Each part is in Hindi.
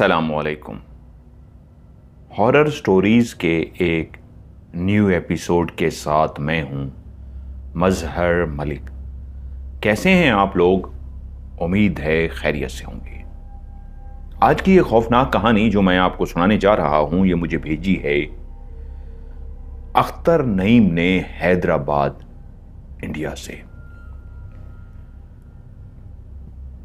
अस्सलामुअलैकुम। हॉरर स्टोरीज़ के एक न्यू एपिसोड के साथ मैं हूं मजहर मलिक। कैसे हैं आप लोग? उम्मीद है खैरियत से होंगे। आज की ये खौफनाक कहानी जो मैं आपको सुनाने जा रहा हूं, ये मुझे भेजी है अख्तर नईम ने हैदराबाद, इंडिया से।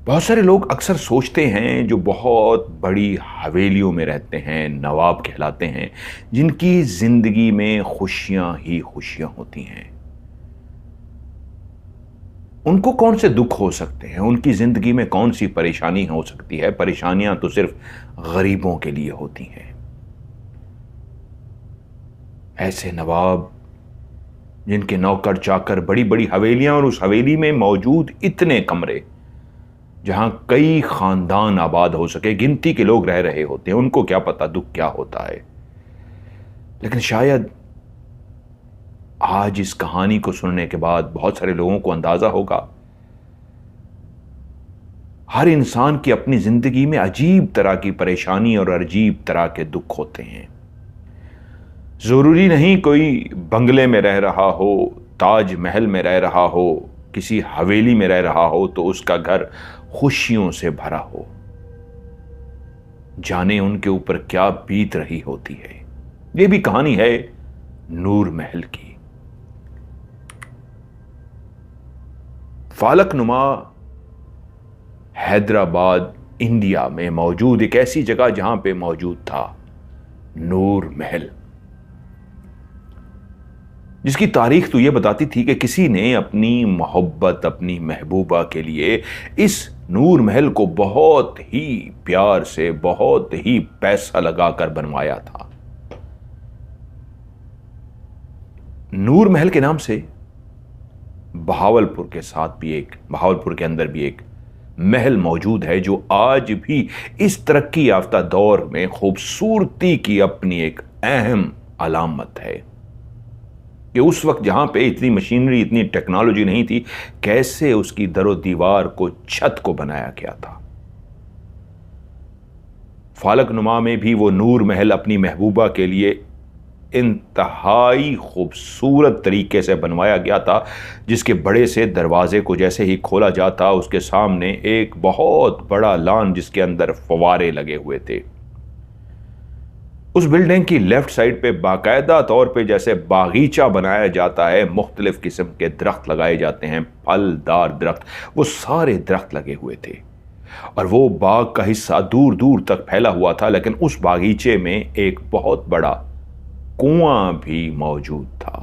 बहुत सारे लोग अक्सर सोचते हैं जो बहुत बड़ी हवेलियों में रहते हैं, नवाब कहलाते हैं, जिनकी जिंदगी में खुशियां ही खुशियां होती हैं, उनको कौन से दुख हो सकते हैं, उनकी जिंदगी में कौन सी परेशानी हो सकती है। परेशानियां तो सिर्फ गरीबों के लिए होती हैं। ऐसे नवाब जिनके नौकर चाकर, बड़ी बड़ी हवेलियां, और उस हवेली में मौजूद इतने कमरे जहां कई खानदान आबाद हो सके, गिनती के लोग रह रहे होते हैं, उनको क्या पता दुख क्या होता है। लेकिन शायद आज इस कहानी को सुनने के बाद बहुत सारे लोगों को अंदाजा होगा, हर इंसान की अपनी जिंदगी में अजीब तरह की परेशानी और अजीब तरह के दुख होते हैं। जरूरी नहीं कोई बंगले में रह रहा हो, ताज महल में रह रहा हो, किसी हवेली में रह रहा हो तो उसका घर खुशियों से भरा हो। जाने उनके ऊपर क्या बीत रही होती है। यह भी कहानी है नूर महल की। फालकनुमा हैदराबाद, इंडिया में मौजूद एक ऐसी जगह जहां पे मौजूद था नूर महल, जिसकी तारीख तो यह बताती थी कि किसी ने अपनी मोहब्बत, अपनी महबूबा के लिए इस नूर महल को बहुत ही प्यार से, बहुत ही पैसा लगाकर बनवाया था। नूर महल के नाम से बहावलपुर के अंदर भी एक महल मौजूद है, जो आज भी इस तरक्की याफ्ता दौर में खूबसूरती की अपनी एक अहम अलामत है। कि उस वक्त जहां पे इतनी मशीनरी, इतनी टेक्नोलॉजी नहीं थी, कैसे उसकी दरो दीवार को, छत को बनाया गया था। फालकनुमा में भी वो नूर महल अपनी महबूबा के लिए इंतहाई खूबसूरत तरीके से बनवाया गया था, जिसके बड़े से दरवाजे को जैसे ही खोला जाता, उसके सामने एक बहुत बड़ा लॉन जिसके अंदर फव्वारे लगे हुए थे। उस बिल्डिंग की लेफ्ट साइड पे बाकायदा तौर पे जैसे बागीचा बनाया जाता है, मुख्तलिफ किस्म के दरख्त लगाए जाते हैं, फलदार दरख्त, वो सारे दरख्त लगे हुए थे। और वो बाग का हिस्सा दूर दूर तक फैला हुआ था। लेकिन उस बागीचे में एक बहुत बड़ा कुआं भी मौजूद था।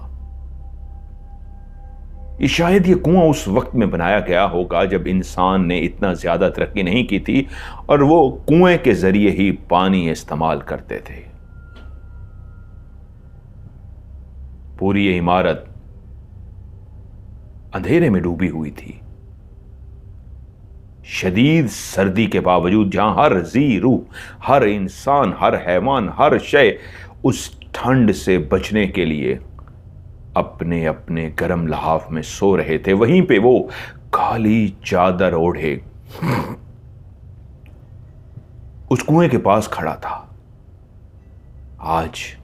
शायद ये कुआं उस वक्त में बनाया गया होगा जब इंसान ने इतना ज्यादा तरक्की नहीं की थी, और वो कुएं के जरिए ही पानी इस्तेमाल करते थे। पूरी ये इमारत अंधेरे में डूबी हुई थी। शदीद सर्दी के बावजूद जहां हर जी रूह, हर इंसान, हर हैवान, हर शय उस ठंड से बचने के लिए अपने अपने गर्म लहाफ में सो रहे थे, वहीं पे वो काली चादर ओढ़े उस कुएं के पास खड़ा था। आज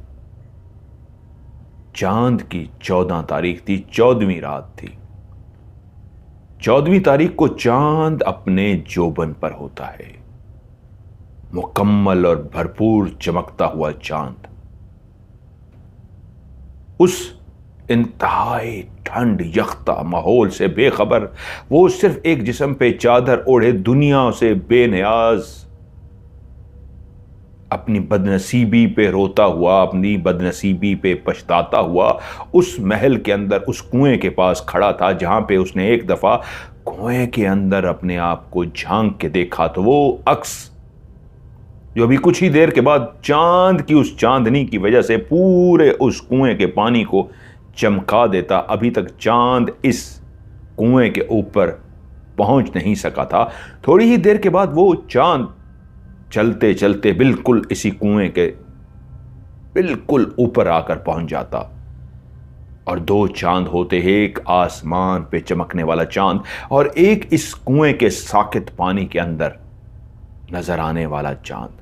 चांद की 14 तारीख थी, 14वीं रात थी। 14वीं तारीख को चांद अपने जोबन पर होता है, मुकम्मल और भरपूर चमकता हुआ चांद। उस इंतहाई ठंड यख्ता माहौल से बेखबर वो सिर्फ एक जिस्म पे चादर ओढ़े, दुनिया से बेनियाज, अपनी बदनसीबी पे रोता हुआ, अपनी बदनसीबी पे पछताता हुआ उस महल के अंदर, उस कुएं के पास खड़ा था, जहां पे उसने एक दफा कुएं के अंदर अपने आप को झांक के देखा तो वो अक्स, जो अभी कुछ ही देर के बाद चांद की उस चांदनी की वजह से पूरे उस कुएं के पानी को चमका देता, अभी तक चांद इस कुएं के ऊपर पहुंच नहीं सका था। थोड़ी ही देर के बाद वो चांद चलते चलते बिल्कुल इसी कुएं के बिल्कुल ऊपर आकर पहुंच जाता। और दो चांद होते हैं, एक आसमान पे चमकने वाला चांद और एक इस कुएं के साकित पानी के अंदर नजर आने वाला चांद।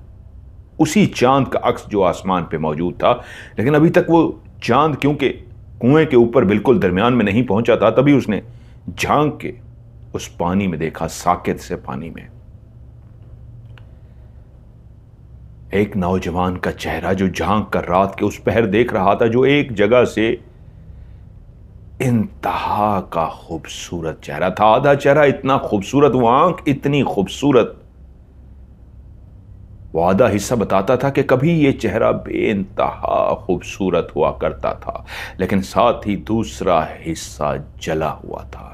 उसी चांद का अक्स जो आसमान पे मौजूद था। लेकिन अभी तक वो चांद क्योंकि कुएं के ऊपर बिल्कुल दरमियान में नहीं पहुंचा था, तभी उसने झांक के उस पानी में देखा, साकित से पानी में एक नौजवान का चेहरा जो झांक कर रात के उस पहर देख रहा था, जो एक जगह से इंतहा का खूबसूरत चेहरा था। आधा चेहरा इतना खूबसूरत, वो आंख इतनी खूबसूरत। वो आधा हिस्सा बताता था कि कभी ये चेहरा बेइंतहा खूबसूरत हुआ करता था, लेकिन साथ ही दूसरा हिस्सा जला हुआ था,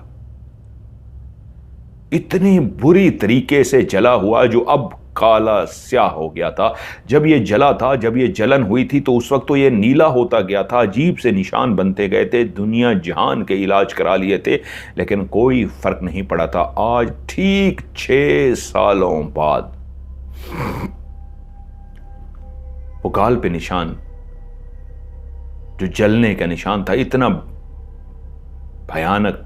इतनी बुरी तरीके से जला हुआ जो अब काला स्याह हो गया था। जब ये जला था, जब ये जलन हुई थी, तो उस वक्त तो ये नीला होता गया था, अजीब से निशान बनते गए थे, दुनिया जहान के इलाज करा लिए थे, लेकिन कोई फर्क नहीं पड़ा था। आज ठीक 6 सालों बाद वो गाल पे निशान, जो जलने का निशान था, इतना भयानक,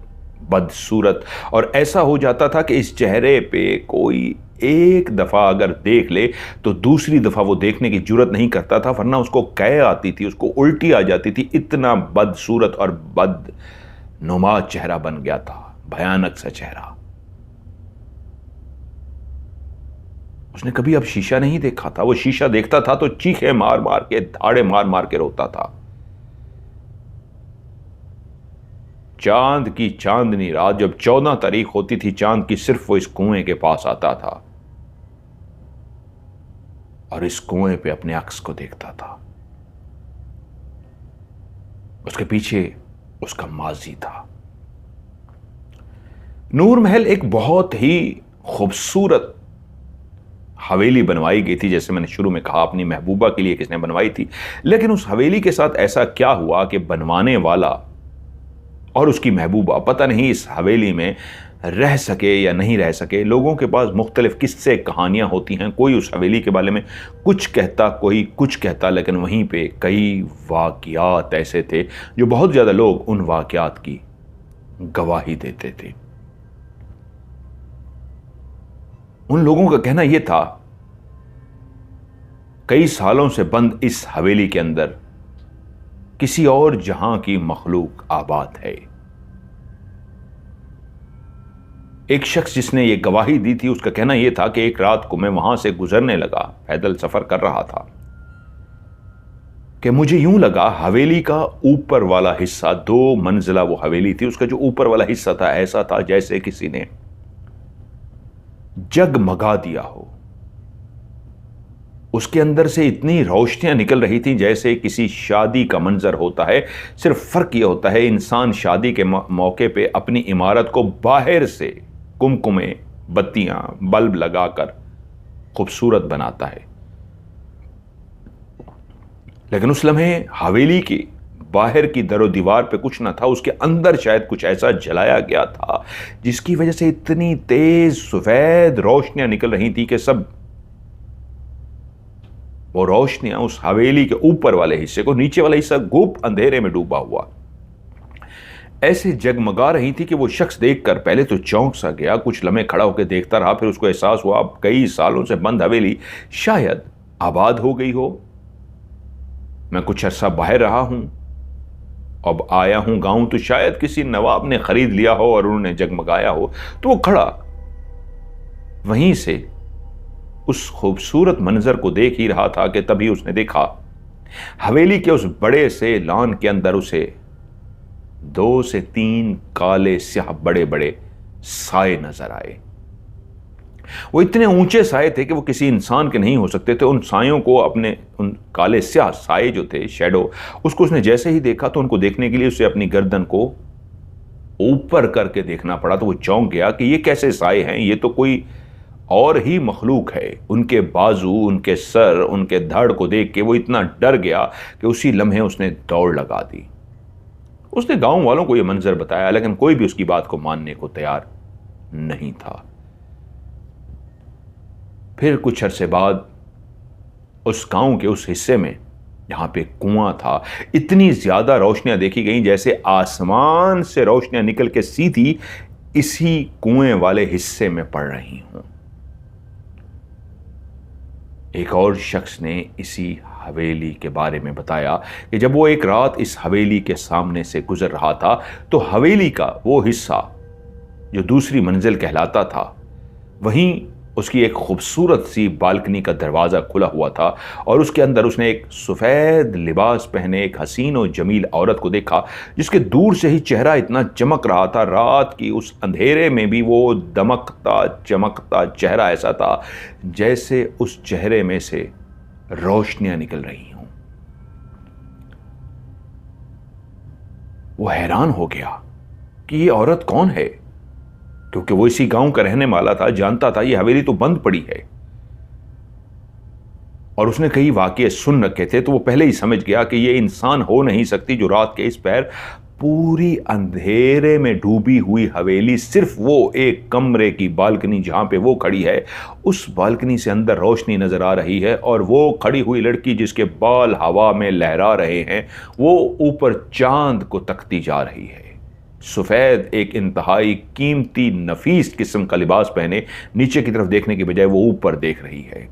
बदसूरत, और ऐसा हो जाता था कि इस चेहरे पे कोई एक दफा अगर देख ले तो दूसरी दफा वो देखने की जुर्रत नहीं करता था, वरना उसको कै आती थी, उसको उल्टी आ जाती थी। इतना बदसूरत और बदनुमा चेहरा बन गया था, भयानक सा चेहरा। उसने कभी अब शीशा नहीं देखा था। वो शीशा देखता था तो चीखें मार मार के, धाड़े मार मार के रोता था। चांद की चांदनी रात, जब 14 तारीख होती थी चांद की, सिर्फ वो इस कुएं के पास आता था और इस कुएं पे अपने अक्स को देखता था। उसके पीछे उसका माजी था। नूर महल एक बहुत ही खूबसूरत हवेली बनवाई गई थी, जैसे मैंने शुरू में कहा, अपनी महबूबा के लिए किसने बनवाई थी। लेकिन उस हवेली के साथ ऐसा क्या हुआ कि बनवाने वाला और उसकी महबूबा पता नहीं इस हवेली में रह सके या नहीं रह सके। लोगों के पास मुख्तलिफ किस्से कहानियां होती हैं, कोई उस हवेली के बारे में कुछ कहता, कोई कुछ कहता, लेकिन वहीं पे कई वाक़यात ऐसे थे जो बहुत ज़्यादा लोग उन वाक़यात की गवाही देते थे। उन लोगों का कहना यह था, कई सालों से बंद इस हवेली के अंदर किसी और जहां की मखलूक आबाद है। एक शख्स जिसने ये गवाही दी थी, उसका कहना यह था कि एक रात को मैं वहां से गुजरने लगा, पैदल सफर कर रहा था, कि मुझे यूं लगा हवेली का ऊपर वाला हिस्सा, 2 मंजिला वो हवेली थी, उसका जो ऊपर वाला हिस्सा था ऐसा था जैसे किसी ने जगमगा दिया हो। उसके अंदर से इतनी रोशनियां निकल रही थी जैसे किसी शादी का मंजर होता है। सिर्फ फर्क यह होता है, इंसान शादी के मौके पे अपनी इमारत को बाहर से कुमकुमे, बत्तियां, बल्ब लगाकर खूबसूरत बनाता है, लेकिन उस लम्हे हवेली की बाहर की दरो दीवार पे कुछ ना था, उसके अंदर शायद कुछ ऐसा जलाया गया था जिसकी वजह से इतनी तेज सफेद रोशनियां निकल रही थी कि सब वो रोशनियां उस हवेली के ऊपर वाले हिस्से को, नीचे वाला हिस्सा गुप अंधेरे में डूबा हुआ ऐसे जगमगा रही थी कि वो शख्स देखकर पहले तो चौंक सा गया, कुछ लम्हे खड़ा होकर देखता रहा, फिर उसको एहसास हुआ अब कई सालों से बंद हवेली शायद आबाद हो गई हो। मैं कुछ अरसा बाहर रहा हूं, अब आया हूं गांव, तो शायद किसी नवाब ने खरीद लिया हो और उन्होंने जगमगाया हो। तो वो खड़ा वहीं से उस खूबसूरत मंजर को देख ही रहा था कि तभी उसने देखा हवेली के उस बड़े से लॉन के अंदर उसे 2 से 3 काले स्याह बड़े बड़े साए नजर आए। वो इतने ऊंचे साए थे कि वो किसी इंसान के नहीं हो सकते थे। उन सायों को, अपने उन काले स्याह साए जो थे, शैडो, उसको उसने जैसे ही देखा तो उनको देखने के लिए उसे अपनी गर्दन को ऊपर करके देखना पड़ा। तो वो चौंक गया कि ये कैसे साए हैं, ये तो कोई और ही मखलूक है। उनके बाजू, उनके सर, उनके धड़ को देख के वो इतना डर गया कि उसी लम्हे उसने दौड़ लगा दी। उसने गांव वालों को यह मंजर बताया, लेकिन कोई भी उसकी बात को मानने को तैयार नहीं था। फिर कुछ अरसे बाद उस गांव के उस हिस्से में जहां पे कुआं था, इतनी ज्यादा रोशनियां देखी गई जैसे आसमान से रोशनियां निकल के सीधी इसी कुएं वाले हिस्से में पड़ रही हूं। एक और शख्स ने इसी हवेली के बारे में बताया कि जब वो एक रात इस हवेली के सामने से गुजर रहा था तो हवेली का वो हिस्सा जो दूसरी मंजिल कहलाता था, वहीं उसकी एक खूबसूरत सी बालकनी का दरवाज़ा खुला हुआ था और उसके अंदर उसने एक सफ़ेद लिबास पहने एक हसीन और जमील औरत को देखा, जिसके दूर से ही चेहरा इतना चमक रहा था। रात की उस अंधेरे में भी वो दमकता चमकता चेहरा ऐसा था जैसे उस चेहरे में से रोशनियां निकल रही हों। वो हैरान हो गया कि ये औरत कौन है, क्योंकि वो इसी गांव का रहने वाला था, जानता था ये हवेली तो बंद पड़ी है और उसने कई वाकये सुन रखे थे, तो वो पहले ही समझ गया कि ये इंसान हो नहीं सकती जो रात के इस पैर पूरी अंधेरे में डूबी हुई हवेली, सिर्फ वो एक कमरे की बालकनी जहां पे वो खड़ी है, उस बालकनी से अंदर रोशनी नजर आ रही है और वो खड़ी हुई लड़की जिसके बाल हवा में लहरा रहे हैं, वो ऊपर चांद को तकती जा रही है। सफ़ेद एक इंतहाई कीमती नफीस किस्म का लिबास पहने नीचे की तरफ देखने के बजाय वो ऊपर देख रही है।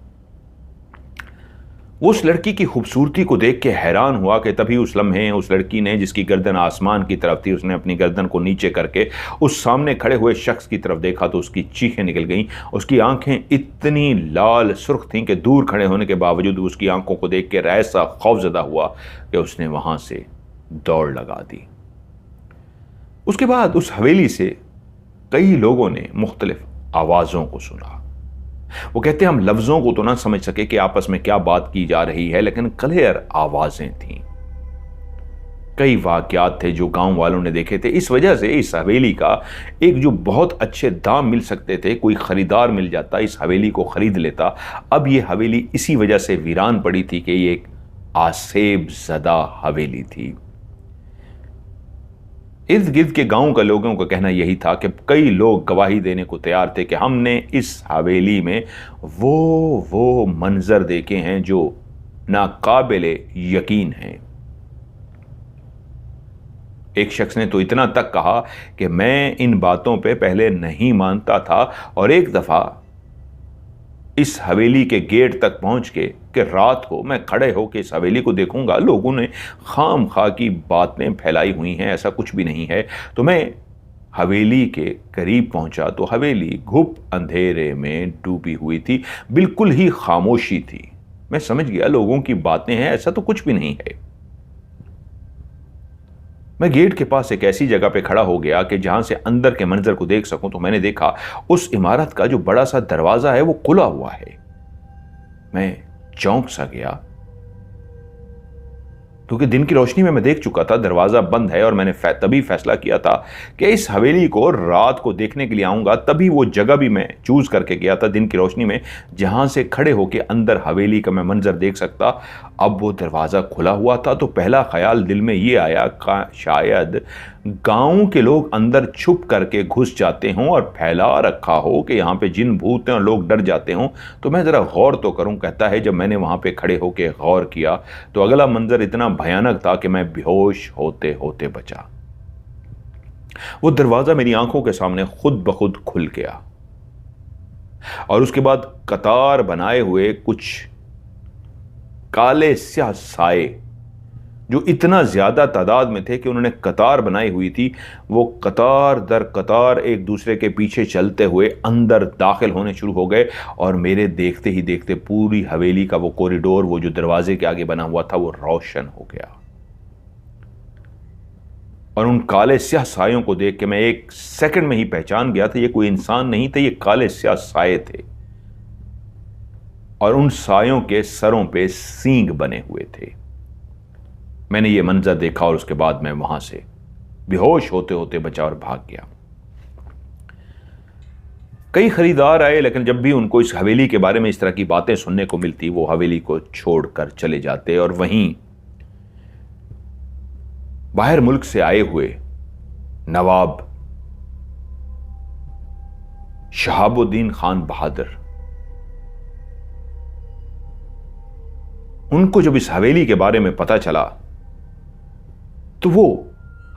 उस लड़की की खूबसूरती को देख के हैरान हुआ कि तभी उस लम्हे उस लड़की ने, जिसकी गर्दन आसमान की तरफ थी, उसने अपनी गर्दन को नीचे करके उस सामने खड़े हुए शख्स की तरफ देखा तो उसकी चीखें निकल गईं। उसकी आंखें इतनी लाल सुर्ख थीं कि दूर खड़े होने के बावजूद उसकी आंखों को देख के ऐसा खौफजदा हुआ कि उसने वहां से दौड़ लगा दी। उसके बाद उस हवेली से कई लोगों ने मुख्तलिफ आवाज़ों को सुना। वो कहते हैं हम लफ्ज़ों को तो ना समझ सके कि आपस में क्या बात की जा रही है, लेकिन क्लियर आवाज़ें थीं। कई वाक़यात थे जो गांव वालों ने देखे थे। इस वजह से इस हवेली का एक जो बहुत अच्छे दाम मिल सकते थे, कोई ख़रीदार मिल जाता, इस हवेली को ख़रीद लेता। अब ये हवेली इसी वजह से वीरान पड़ी थी कि ये एक आसेब ज़दा हवेली थी। इर्द गिर्द के गांव का लोगों का कहना यही था कि कई लोग गवाही देने को तैयार थे कि हमने इस हवेली में वो मंजर देखे हैं जो नाकाबिले यकीन हैं। एक शख्स ने तो इतना तक कहा कि मैं इन बातों पे पहले नहीं मानता था और एक दफा इस हवेली के गेट तक पहुंच के कि रात को मैं खड़े होकर इस हवेली को देखूंगा, लोगों ने खाम खा की बातें फैलाई हुई हैं, ऐसा कुछ भी नहीं है। तो मैं हवेली के करीब पहुंचा तो हवेली घुप अंधेरे में डूबी हुई थी, बिल्कुल ही खामोशी थी। मैं समझ गया लोगों की बातें हैं, ऐसा तो कुछ भी नहीं है। मैं गेट के पास एक ऐसी जगह पे खड़ा हो गया कि जहां से अंदर के मंजर को देख सकूं, तो मैंने देखा उस इमारत का जो बड़ा सा दरवाजा है वो खुला हुआ है। मैं चौंक सा गया क्योंकि दिन की रोशनी में मैं देख चुका था दरवाजा बंद है और मैंने तभी फैसला किया था कि इस हवेली को रात को देखने के लिए आऊंगा। तभी वो जगह भी मैं चूज करके गया था दिन की रोशनी में, जहां से खड़े होकर अंदर हवेली का मैं मंजर देख सकता। अब वो दरवाज़ा खुला हुआ था तो पहला ख्याल दिल में ये आया कि शायद गांव के लोग अंदर छुप करके घुस जाते हों और फैला रखा हो कि यहाँ पे जिन भूत हैं और लोग डर जाते हों। तो मैं ज़रा गौर तो करूं। कहता है जब मैंने वहाँ पे खड़े होकर गौर किया तो अगला मंजर इतना भयानक था कि मैं बेहोश होते होते बचा। वो दरवाज़ा मेरी आंखों के सामने खुद ब खुद खुल गया और उसके बाद कतार बनाए हुए कुछ काले स्याह साए, जो इतना ज्यादा तादाद में थे कि उन्होंने कतार बनाई हुई थी, वो कतार दर कतार एक दूसरे के पीछे चलते हुए अंदर दाखिल होने शुरू हो गए और मेरे देखते ही देखते पूरी हवेली का वो कॉरिडोर, वो जो दरवाजे के आगे बना हुआ था, वो रोशन हो गया। और उन काले स्याह सायों को देख के मैं एक सेकंड में ही पहचान गया था ये कोई इंसान नहीं थे, ये काले स्याह साए थे और उन सायों के सरों पे सींग बने हुए थे। मैंने ये मंजर देखा और उसके बाद मैं वहां से बेहोश होते होते बचा और भाग गया। कई खरीदार आए, लेकिन जब भी उनको इस हवेली के बारे में इस तरह की बातें सुनने को मिलती, वो हवेली को छोड़कर चले जाते और वहीं बाहर मुल्क से आए हुए नवाब शहाबुद्दीन खान बहादुर, उनको जब इस हवेली के बारे में पता चला तो वो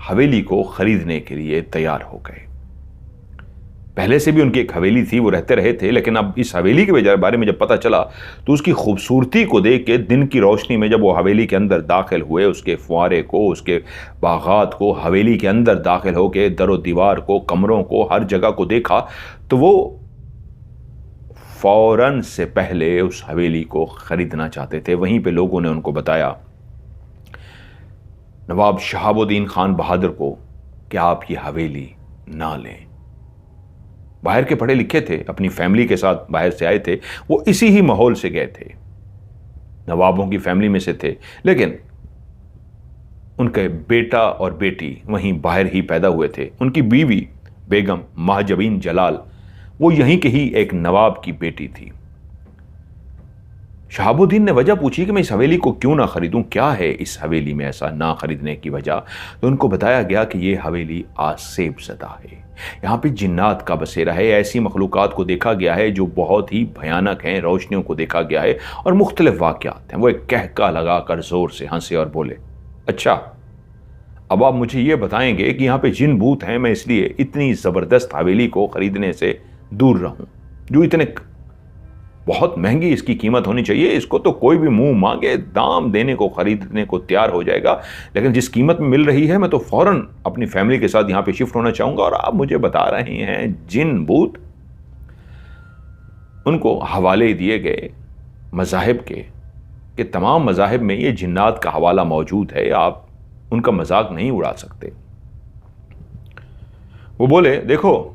हवेली को खरीदने के लिए तैयार हो गए। पहले से भी उनकी एक हवेली थी, वो रहते रहे थे, लेकिन अब इस हवेली के बारे में जब पता चला तो उसकी खूबसूरती को देख के दिन की रोशनी में जब वो हवेली के अंदर दाखिल हुए, उसके फुआरे को, उसके बागात को, हवेली के अंदर दाखिल होके दरो दीवार को, कमरों को, हर जगह को देखा, तो वो फौरन से पहले उस हवेली को खरीदना चाहते थे। वहीं पे लोगों ने उनको बताया, नवाब शहाबुद्दीन खान बहादुर को, कि आप ये हवेली ना लें। बाहर के पढ़े लिखे थे, अपनी फैमिली के साथ बाहर से आए थे, वो इसी ही माहौल से गए थे, नवाबों की फैमिली में से थे, लेकिन उनके बेटा और बेटी वहीं बाहर ही पैदा हुए थे। उनकी बीवी बेगम महजबीन जलाल वो यहीं के ही एक नवाब की बेटी थी। शहाबुद्दीन ने वजह पूछी कि मैं इस हवेली को क्यों ना खरीदूं, क्या है इस हवेली में ऐसा ना खरीदने की वजह। तो उनको बताया गया कि यह हवेली आसेब ज़दा है, यहाँ पे जिन्नात का बसेरा है, ऐसी मखलूक़ात को देखा गया है जो बहुत ही भयानक हैं, रोशनियों को देखा गया है और मुख्तलिफ वाक़यात हैं। वो एक कहका लगाकर ज़ोर से हंसे और बोले, अच्छा अब आप मुझे ये बताएंगे कि यहाँ पे जिन भूत हैं, मैं इसलिए इतनी ज़बरदस्त हवेली को ख़रीदने से दूर रहूँ, जो इतने बहुत महंगी इसकी कीमत होनी चाहिए, इसको तो कोई भी मुंह मांगे दाम देने को, खरीदने को तैयार हो जाएगा, लेकिन जिस कीमत में मिल रही है मैं तो फौरन अपनी फैमिली के साथ यहाँ पे शिफ्ट होना चाहूँगा, और आप मुझे बता रहे हैं जिन भूत। उनको हवाले दिए गए मज़ाहिब के, कि तमाम मज़ाहिब में ये जिन्नात का हवाला मौजूद है, आप उनका मजाक नहीं उड़ा सकते। वो बोले, देखो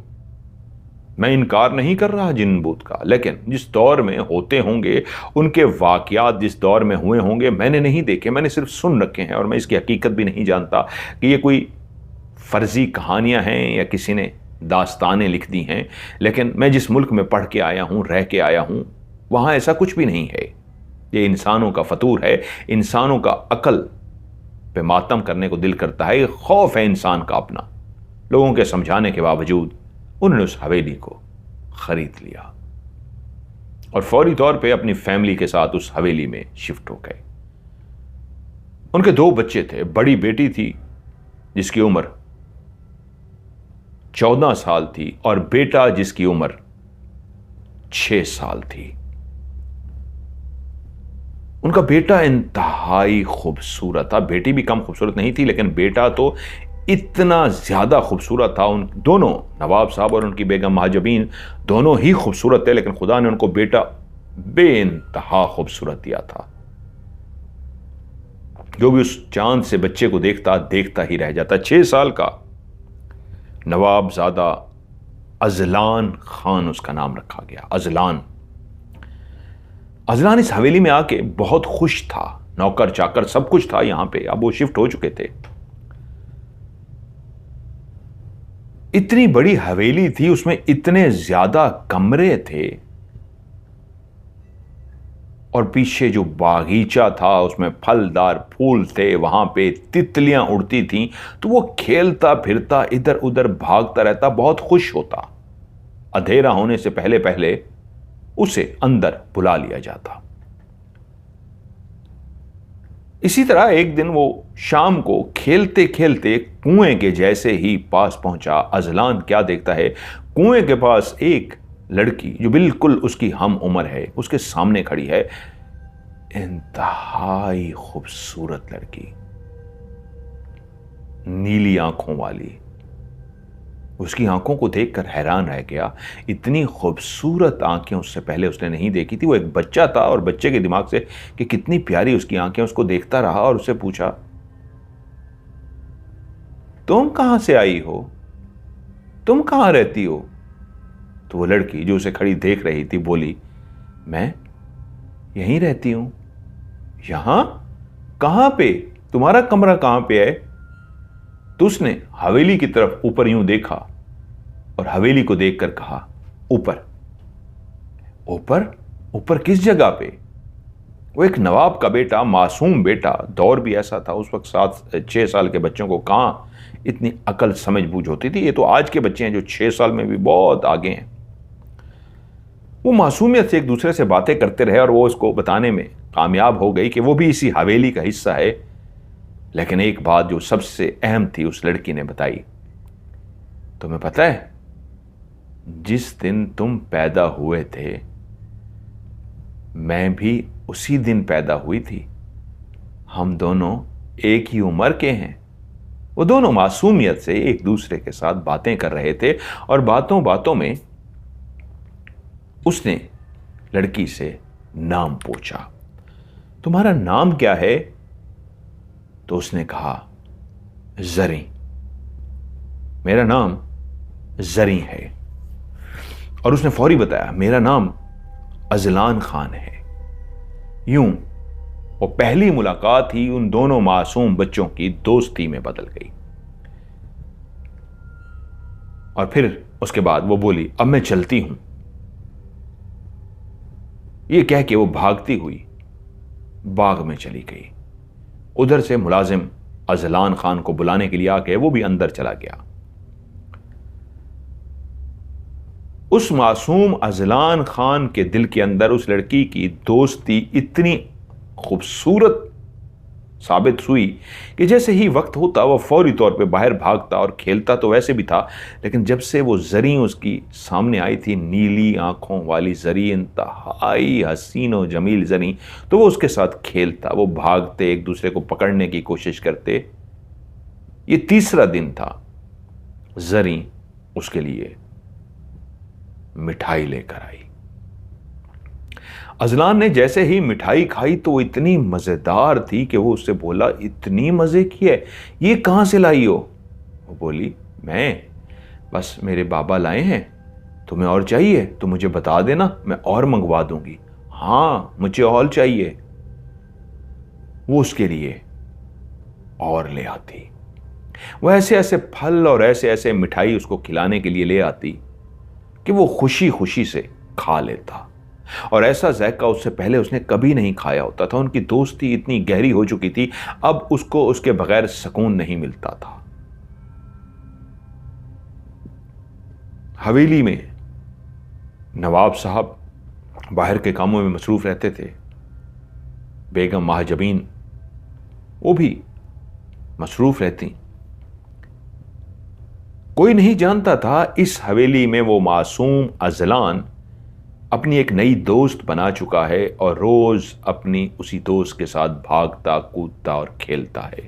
मैं इनकार नहीं कर रहा जिन भूत का, लेकिन जिस दौर में होते होंगे, उनके वाक़यात जिस दौर में हुए होंगे, मैंने नहीं देखे, मैंने सिर्फ सुन रखे हैं, और मैं इसकी हकीकत भी नहीं जानता कि ये कोई फ़र्ज़ी कहानियाँ हैं या किसी ने दास्तानें लिख दी हैं। लेकिन मैं जिस मुल्क में पढ़ के आया हूँ, रह के आया हूँ, वहाँ ऐसा कुछ भी नहीं है। ये इंसानों का फतूर है, इंसानों का अकल पे मातम करने को दिल करता है, ये खौफ है इंसान का अपना। लोगों के समझाने के बावजूद उन्होंने उस हवेली को खरीद लिया और फौरी तौर पे अपनी फैमिली के साथ उस हवेली में शिफ्ट हो गए। उनके 2 बच्चे थे, बड़ी बेटी थी जिसकी उम्र 14 साल थी और बेटा जिसकी उम्र 6 साल थी। उनका बेटा इंतहाई खूबसूरत था, बेटी भी कम खूबसूरत नहीं थी, लेकिन बेटा तो इतना ज़्यादा खूबसूरत था। उन दोनों, नवाब साहब और उनकी बेगम महजबीन, दोनों ही खूबसूरत थे, लेकिन खुदा ने उनको बेटा बेइंतहा खूबसूरत दिया था। जो भी उस चांद से बच्चे को देखता ही रह जाता। 6 साल का नवाबजादा अजलान खान उसका नाम रखा गया। अजलान इस हवेली में आके बहुत खुश था, नौकर चाकर सब कुछ था यहाँ पे। अब वो शिफ्ट हो चुके थे। इतनी बड़ी हवेली थी, उसमें इतने ज्यादा कमरे थे, और पीछे जो बागीचा था उसमें फलदार फूल थे, वहां पे तितलियां उड़ती थीं, तो वो खेलता फिरता इधर उधर भागता रहता, बहुत खुश होता। अंधेरा होने से पहले पहले उसे अंदर बुला लिया जाता। इसी तरह एक दिन वो शाम को खेलते खेलते कुएं के जैसे ही पास पहुंचा। अजलान क्या देखता है, कुएं के पास एक लड़की जो बिल्कुल उसकी हम उम्र है, उसके सामने खड़ी है। इंतहाई खूबसूरत लड़की, नीली आंखों वाली। उसकी आंखों को देखकर हैरान रह गया, इतनी खूबसूरत आंखें उससे पहले उसने नहीं देखी थी। वो एक बच्चा था और बच्चे के दिमाग से कि कितनी प्यारी उसकी आंखें, उसको देखता रहा और उससे पूछा, तुम कहां से आई हो, तुम कहां रहती हो? तो वो लड़की जो उसे खड़ी देख रही थी बोली, मैं यहीं रहती हूं। यहां? कहां पे? तुम्हारा कमरा कहां पे है? तो उसने हवेली की तरफ ऊपर यूं देखा और हवेली को देखकर कहा, ऊपर। ऊपर? ऊपर किस जगह पे? वो एक नवाब का बेटा, मासूम बेटा, दौर भी ऐसा था उस वक्त, 7-6 साल के बच्चों को कहां इतनी अकल समझ बूझ होती थी। ये तो आज के बच्चे हैं जो 6 साल में भी बहुत आगे हैं। वो मासूमियत से एक दूसरे से बातें करते रहे और वो उसको बताने में कामयाब हो गई कि वो भी इसी हवेली का हिस्सा है। लेकिन एक बात जो सबसे अहम थी उस लड़की ने बताई, तुम्हें पता है जिस दिन तुम पैदा हुए थे मैं भी उसी दिन पैदा हुई थी। हम दोनों एक ही उम्र के हैं। वो दोनों मासूमियत से एक दूसरे के साथ बातें कर रहे थे और बातों बातों में उसने लड़की से नाम पूछा, तुम्हारा नाम क्या है? तो उसने कहा, जरी। मेरा नाम जरी है। और उसने फौरी बताया, मेरा नाम अजलान खान है। यूं वो पहली मुलाकात ही उन दोनों मासूम बच्चों की दोस्ती में बदल गई। और फिर उसके बाद वो बोली, अब मैं चलती हूं। ये कह के वो भागती हुई बाग में चली गई। उधर से मुलाजिम अजलान खान को बुलाने के लिए आके वो भी अंदर चला गया। उस मासूम अजलान खान के दिल के अंदर उस लड़की की दोस्ती इतनी खूबसूरत साबित हुई कि जैसे ही वक्त होता वह फौरी तौर पे बाहर भागता और खेलता तो वैसे भी था, लेकिन जब से वो जरी उसकी सामने आई थी, नीली आंखों वाली जरी, इंतहाई हसीन और जमील जरी, तो वो उसके साथ खेलता, वो भागते, एक दूसरे को पकड़ने की कोशिश करते। ये तीसरा दिन था। जरी उसके लिए मिठाई लेकर आई। अजलान ने जैसे ही मिठाई खाई तो वो इतनी मजेदार थी कि वो उससे बोला, इतनी मजे की है, ये कहां से लाई हो? वो बोली, मैं बस मेरे बाबा लाए हैं। तुम्हें और चाहिए तो मुझे बता देना, मैं और मंगवा दूंगी। हाँ, मुझे और चाहिए। वो उसके लिए और ले आती। वो ऐसे ऐसे फल और ऐसे ऐसे मिठाई उसको खिलाने के लिए ले आती कि वो खुशी खुशी से खा लेता। और ऐसा जायका उससे पहले उसने कभी नहीं खाया होता था। उनकी दोस्ती इतनी गहरी हो चुकी थी, अब उसको उसके बगैर सुकून नहीं मिलता था। हवेली में नवाब साहब बाहर के कामों में मसरूफ रहते थे। बेगम महाजबीन वो भी मसरूफ रहती। कोई नहीं जानता था इस हवेली में वो मासूम अजलान अपनी एक नई दोस्त बना चुका है और रोज अपनी उसी दोस्त के साथ भागता, कूदता और खेलता है।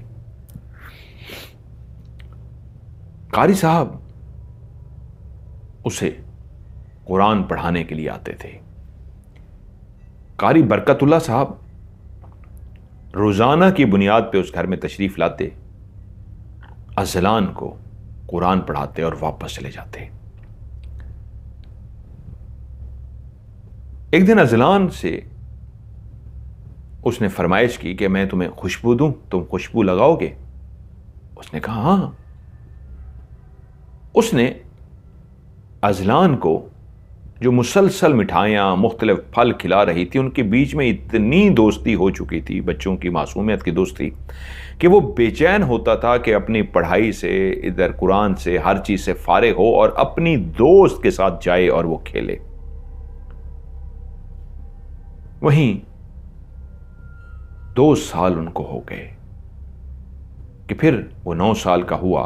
कारी साहब उसे कुरान पढ़ाने के लिए आते थे। कारी बरकतुल्लाह साहब रोजाना की बुनियाद पे उस घर में तशरीफ लाते, अजलान को कुरान पढ़ाते और वापस चले जाते। एक दिन अजलान से उसने फरमाइश की कि मैं तुम्हें खुशबू दूं, तुम खुशबू लगाओगे? उसने कहा हां। उसने अजलान को जो मुसलसल मिठाइयां, मुख्तलिफ फल खिला रही थी, उनके बीच में इतनी दोस्ती हो चुकी थी, बच्चों की मासूमियत की दोस्ती, कि वो बेचैन होता था कि अपनी पढ़ाई से, इधर कुरान से, हर चीज से फारिग हो और अपनी दोस्त के साथ जाए और वो खेले। वहीं 2 साल उनको हो गए कि फिर वो 9 साल का हुआ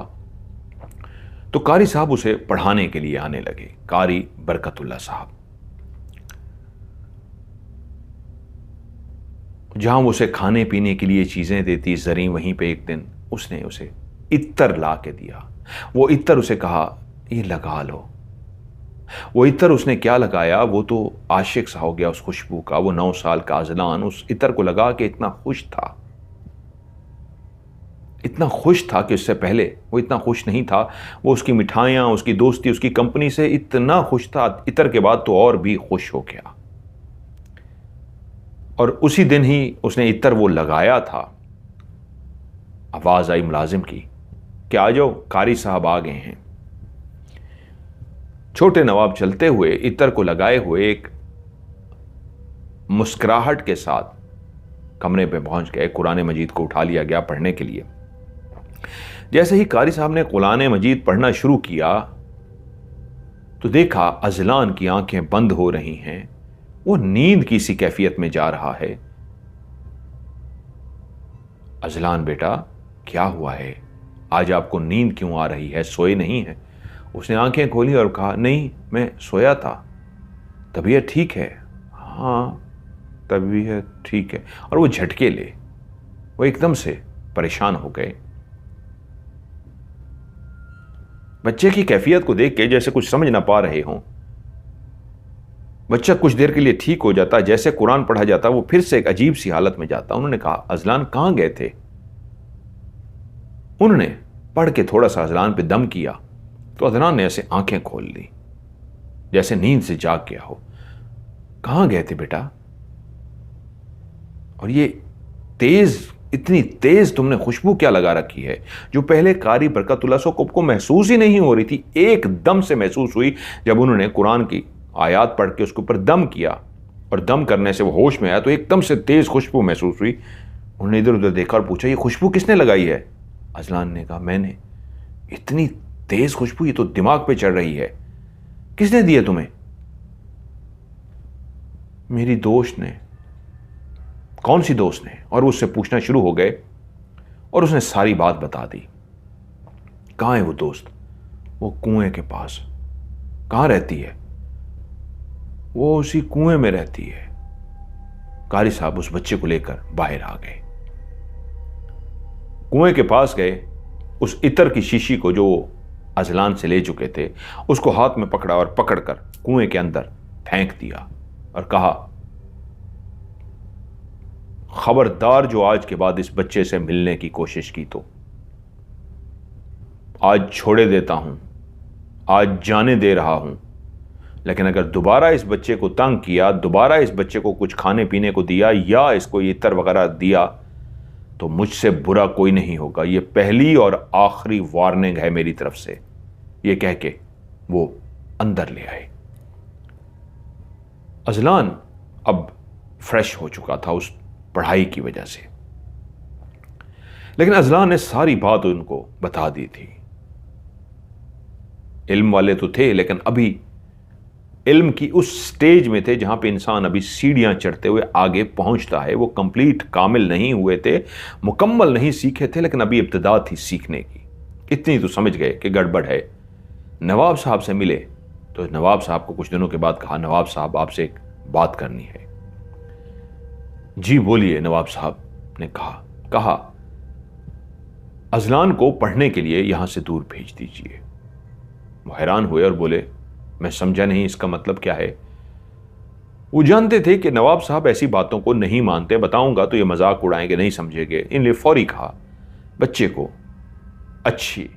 तो कारी साहब उसे पढ़ाने के लिए आने लगे। कारी बरकतुल्लाह साहब, जहां वो उसे खाने पीने के लिए चीजें देती जरी, वहीं पे एक दिन उसने उसे इत्तर ला के दिया। वो इत्तर उसे कहा, ये लगा लो। वो इत्तर उसने क्या लगाया, वो तो आशिक सा हो गया उस खुशबू का। वो 9 साल का अजलान उस इत्तर को लगा के इतना खुश था, इतना खुश था कि उससे पहले वो इतना खुश नहीं था। वो उसकी मिठाइयां, उसकी दोस्ती, उसकी कंपनी से इतना खुश था, इत्तर के बाद तो और भी खुश हो गया। और उसी दिन ही उसने इत्तर वो लगाया था, आवाज आई मुलाजिम की कि आ जाओ, कारी साहब आ गए हैं। छोटे नवाब चलते हुए इत्तर को लगाए हुए एक मुस्कुराहट के साथ कमरे पे पहुंच गए। कुरान मजीद को उठा लिया गया पढ़ने के लिए। जैसे ही कारी साहब ने कुरान मजीद पढ़ना शुरू किया तो देखा अजलान की आंखें बंद हो रही हैं, वो नींद की सी कैफियत में जा रहा है। अजलान बेटा, क्या हुआ है? आज आपको नींद क्यों आ रही है? सोए नहीं है? उसने आंखें खोली और कहा, नहीं मैं सोया था, तबीयत ठीक है। हाँ तबीयत ठीक है। और वो झटके ले, वो एकदम से परेशान हो गए। बच्चे की कैफियत को देख के जैसे कुछ समझ ना पा रहे हों। बच्चा कुछ देर के लिए ठीक हो जाता, जैसे कुरान पढ़ा जाता वो फिर से एक अजीब सी हालत में जाता। उन्होंने कहा, अजलान कहां गए थे? उन्होंने पढ़ के थोड़ा सा अजलान पे दम किया तो अजलान ने ऐसे आंखें खोल ली जैसे नींद से जाग गया हो। कहां गए थे बेटा? और ये तेज, इतनी तेज तुमने खुशबू क्या लगा रखी है, जो पहले कारी बरकतुल्लाह को महसूस ही नहीं हो रही थी, एकदम से महसूस हुई जब उन्होंने कुरान की आयत पढ़ के उसके ऊपर दम किया। और दम करने से वो होश में आया तो एकदम से तेज खुशबू महसूस हुई। उन्होंने इधर उधर देखा और पूछा, ये खुशबू किसने लगाई है? अजलान ने कहा, मैंने। इतनी तेज खुशबू, ये तो दिमाग पे चढ़ रही है, किसने दी है तुम्हें? मेरी दोस्त ने। कौन सी दोस्त ने? और उससे पूछना शुरू हो गए और उसने सारी बात बता दी। कहां है वो दोस्त? वो कुएं के पास। कहां रहती है? वो उसी कुएं में रहती है। कारी साहब उस बच्चे को लेकर बाहर आ गए, कुएं के पास गए, उस इत्र की शीशी को जो अजलान से ले चुके थे उसको हाथ में पकड़ा और पकड़कर कुएं के अंदर फेंक दिया और कहा, खबरदार जो आज के बाद इस बच्चे से मिलने की कोशिश की तो आज छोड़े देता हूं, आज जाने दे रहा हूं, लेकिन अगर दोबारा इस बच्चे को तंग किया, दोबारा इस बच्चे को कुछ खाने पीने को दिया या इसको इत्र वगैरह दिया तो मुझसे बुरा कोई नहीं होगा। ये पहली और आखिरी वार्निंग है मेरी तरफ से। ये कह के वो अंदर ले आए। अजलान अब फ्रेश हो चुका था उस पढ़ाई की वजह से, लेकिन अजलान ने सारी बात उनको बता दी थी। इल्म वाले तो थे, लेकिन अभी इल्म की उस स्टेज में थे जहां पे इंसान अभी सीढ़ियां चढ़ते हुए आगे पहुंचता है। वो कंप्लीट कामिल नहीं हुए थे, मुकम्मल नहीं सीखे थे, लेकिन अभी इब्तिदा थी सीखने की। इतनी तो समझ गए कि गड़बड़ है। नवाब साहब से मिले तो नवाब साहब को कुछ दिनों के बाद कहा, नवाब साहब आपसे एक बात करनी है। जी बोलिए, नवाब साहब ने कहा अजलान को पढ़ने के लिए यहां से दूर भेज दीजिए। वो हैरान हुए और बोले, मैं समझा नहीं, इसका मतलब क्या है? वो जानते थे कि नवाब साहब ऐसी बातों को नहीं मानते, बताऊंगा तो ये मजाक उड़ाएंगे, नहीं समझेंगे। इनलिए फौरी कहा, बच्चे को अच्छी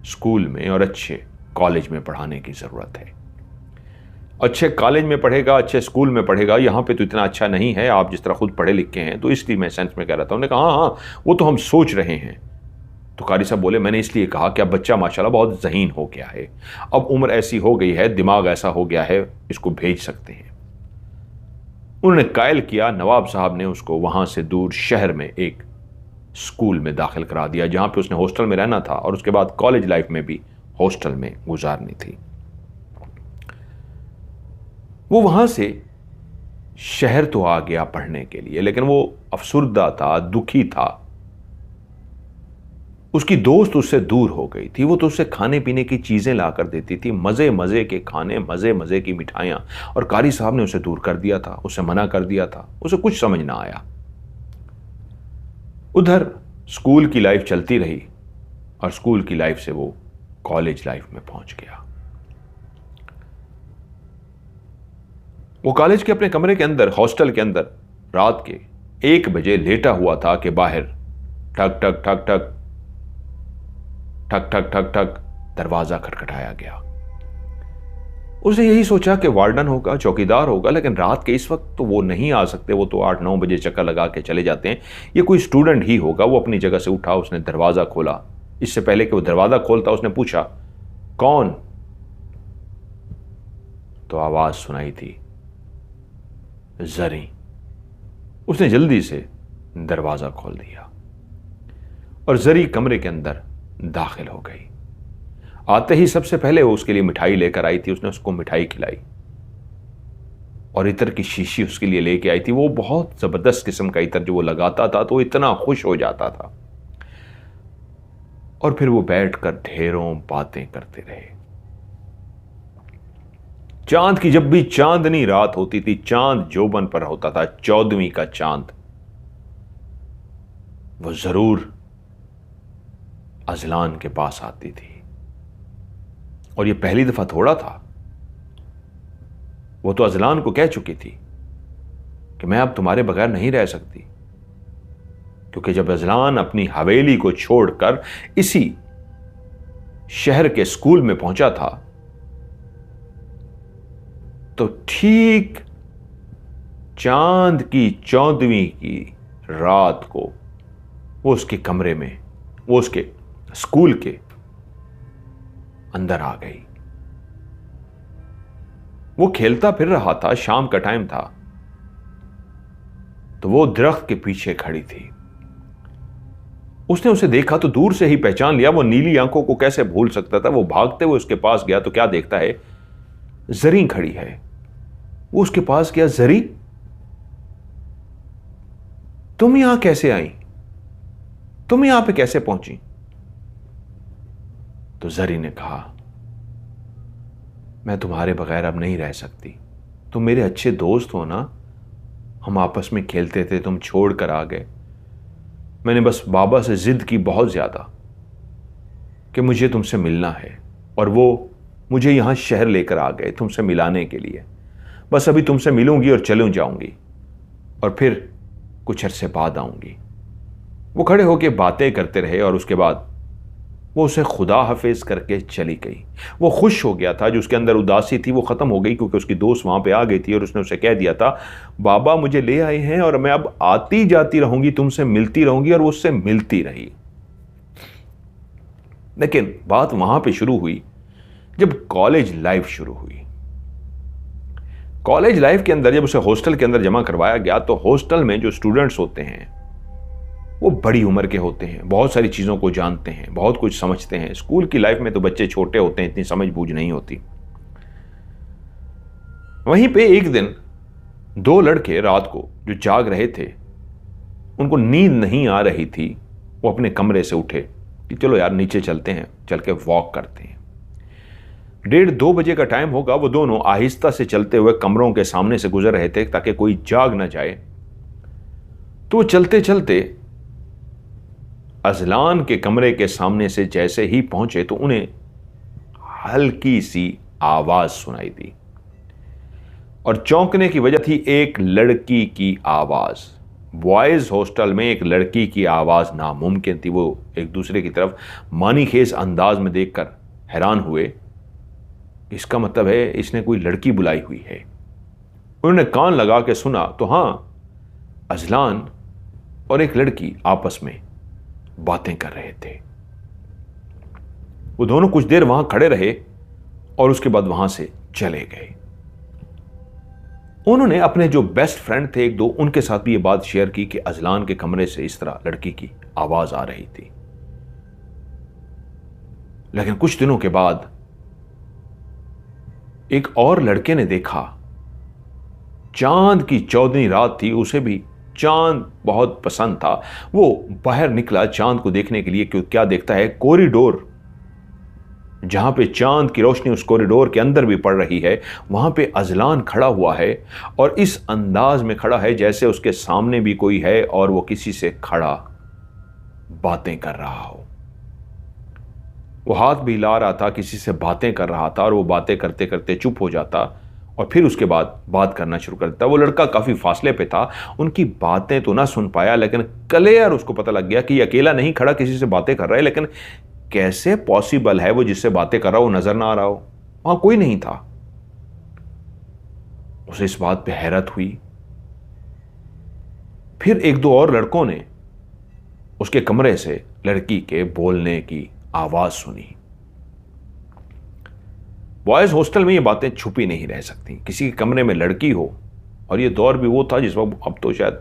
स्कूल में और अच्छे कॉलेज में पढ़ाने की जरूरत है। अच्छे कॉलेज में पढ़ेगा, अच्छे स्कूल में पढ़ेगा, यहां पे तो इतना अच्छा नहीं है, आप जिस तरह खुद पढ़े लिखे हैं, तो इसलिए मैं सेंस में कह रहा था। उन्होंने कहा, हाँ वो तो हम सोच रहे हैं। तो कारी साहब बोले, मैंने इसलिए कहा कि अब बच्चा माशाल्लाह बहुत ज़हीन हो गया है, अब उम्र ऐसी हो गई है, दिमाग ऐसा हो गया है, इसको भेज सकते हैं। उन्होंने कायल किया। नवाब साहब ने उसको वहां से दूर शहर में एक स्कूल में दाखिल करा दिया, जहां पे उसने हॉस्टल में रहना था और उसके बाद कॉलेज लाइफ में भी हॉस्टल में गुजारनी थी। वो वहां से शहर तो आ गया पढ़ने के लिए, लेकिन वो अफसुर्दा था, दुखी था। उसकी दोस्त उससे दूर हो गई थी। वो तो उससे खाने पीने की चीजें ला कर देती थी, मजे मजे के खाने, मजे मजे की मिठाइयां, और कारी साहब ने उसे दूर कर दिया था, उसे मना कर दिया था। उसे कुछ समझ ना आया। उधर स्कूल की लाइफ चलती रही और स्कूल की लाइफ से वो कॉलेज लाइफ में पहुंच गया। वो कॉलेज के अपने कमरे के अंदर, हॉस्टल के अंदर रात के 1 बजे लेटा हुआ था कि बाहर ठक ठक ठक ठक ठक ठक ठक ठक दरवाजा खटखटाया गया। उसने यही सोचा कि वार्डन होगा, चौकीदार होगा, लेकिन रात के इस वक्त तो वो नहीं आ सकते, वो तो 8-9 बजे चक्कर लगा के चले जाते हैं। ये कोई स्टूडेंट ही होगा। वो अपनी जगह से उठा, उसने दरवाजा खोला। इससे पहले कि वो दरवाजा खोलता उसने पूछा, कौन? तो आवाज सुनाई थी, जरी। उसने जल्दी से दरवाजा खोल दिया और जरी कमरे के अंदर दाखिल हो गई। आते ही सबसे पहले वो उसके लिए मिठाई लेकर आई थी। उसने उसको मिठाई खिलाई और इत्र की शीशी उसके लिए लेके आई थी। वो बहुत जबरदस्त किस्म का इत्र जो वो लगाता था तो इतना खुश हो जाता था। और फिर वो बैठकर ढेरों बातें करते रहे। चांद की जब भी चांदनी रात होती थी, चांद जोबन पर होता था, 14वीं का चांद, वो जरूर अजलान के पास आती थी। और ये पहली दफा थोड़ा था, वो तो अजलान को कह चुकी थी कि मैं अब तुम्हारे बगैर नहीं रह सकती। क्योंकि जब अजलान अपनी हवेली को छोड़कर इसी शहर के स्कूल में पहुंचा था, तो ठीक चांद की 14वीं की रात को वो उसके कमरे में, वो उसके स्कूल के अंदर आ गई। वो खेलता फिर रहा था, शाम का टाइम था, तो वो दरख्त के पीछे खड़ी थी। उसने उसे देखा तो दूर से ही पहचान लिया। वो नीली आंखों को कैसे भूल सकता था। वो भागते हुए उसके पास गया तो क्या देखता है, जरी खड़ी है। वो उसके पास गया, जरी तुम यहां कैसे आई, तुम यहां पे कैसे पहुंची? तो जरी ने कहा, मैं तुम्हारे बगैर अब नहीं रह सकती। तुम मेरे अच्छे दोस्त हो ना, हम आपस में खेलते थे, तुम छोड़ कर आ गए। मैंने बस बाबा से जिद की बहुत ज्यादा कि मुझे तुमसे मिलना है, और वो मुझे यहां शहर लेकर आ गए तुमसे मिलाने के लिए। बस अभी तुमसे मिलूंगी और चलूं जाऊंगी, और फिर कुछ अरसे बाद आऊंगी। वो खड़े होकर बातें करते रहे और उसके बाद वो उसे खुदा हाफिज करके चली गई। वो खुश हो गया था, जो उसके अंदर उदासी थी वो खत्म हो गई, क्योंकि उसकी दोस्त वहां पे आ गई थी और उसने उसे कह दिया था, बाबा मुझे ले आए हैं और मैं अब आती जाती रहूंगी, तुमसे मिलती रहूंगी। और वो उससे मिलती रही। लेकिन बात वहां पे शुरू हुई जब कॉलेज लाइफ शुरू हुई। कॉलेज लाइफ के अंदर जब उसे हॉस्टल के अंदर जमा करवाया गया, तो हॉस्टल में जो स्टूडेंट्स होते हैं वो बड़ी उम्र के होते हैं, बहुत सारी चीज़ों को जानते हैं, बहुत कुछ समझते हैं। स्कूल की लाइफ में तो बच्चे छोटे होते हैं, इतनी समझ बूझ नहीं होती। वहीं पे एक दिन दो लड़के रात को जो जाग रहे थे, उनको नींद नहीं आ रही थी। वो अपने कमरे से उठे कि चलो यार नीचे चलते हैं, चल के वॉक करते हैं। 1:30-2 बजे का टाइम होगा। वो दोनों आहिस्ता से चलते हुए कमरों के सामने से गुजर रहे थे ताकि कोई जाग ना जाए। तो वो चलते चलते अजलान के कमरे के सामने से जैसे ही पहुंचे तो उन्हें हल्की सी आवाज सुनाई दी, और चौंकने की वजह थी एक लड़की की आवाज। बॉयज हॉस्टल में एक लड़की की आवाज नामुमकिन थी। वो एक दूसरे की तरफ मानीखेज अंदाज में देखकर हैरान हुए। इसका मतलब है इसने कोई लड़की बुलाई हुई है। उन्होंने कान लगा के सुना तो हां, अजलान और एक लड़की आपस में बातें कर रहे थे। वो दोनों कुछ देर वहां खड़े रहे और उसके बाद वहां से चले गए। उन्होंने अपने जो बेस्ट फ्रेंड थे एक दो, उनके साथ भी ये बात शेयर की कि अजलान के कमरे से इस तरह लड़की की आवाज आ रही थी। लेकिन कुछ दिनों के बाद एक और लड़के ने देखा, चांद की 14वीं रात थी, उसे भी चांद बहुत पसंद था। वो बाहर निकला चांद को देखने के लिए। क्यों, क्या देखता है, कॉरिडोर जहां पे चांद की रोशनी उस कॉरिडोर के अंदर भी पड़ रही है, वहां पे अजलान खड़ा हुआ है, और इस अंदाज में खड़ा है जैसे उसके सामने भी कोई है और वो किसी से खड़ा बातें कर रहा हो। वो हाथ भी हिला रहा था, किसी से बातें कर रहा था, और वो बातें करते करते चुप हो जाता और फिर उसके बाद बात करना शुरू कर देता। वो लड़का काफी फासले पे था, उनकी बातें तो ना सुन पाया, लेकिन क्लियर उसको पता लग गया कि ये अकेला नहीं खड़ा, किसी से बातें कर रहा है। लेकिन कैसे पॉसिबल है वो जिससे बातें कर रहा हो नजर ना आ रहा हो? वहां कोई नहीं था। उसे इस बात पे हैरत हुई। फिर एक दो और लड़कों ने उसके कमरे से लड़की के बोलने की आवाज सुनी। बॉयज हॉस्टल में ये बातें छुपी नहीं रह सकती। किसी के कमरे में लड़की हो, और ये दौर भी वो था जिस वक्त, अब तो शायद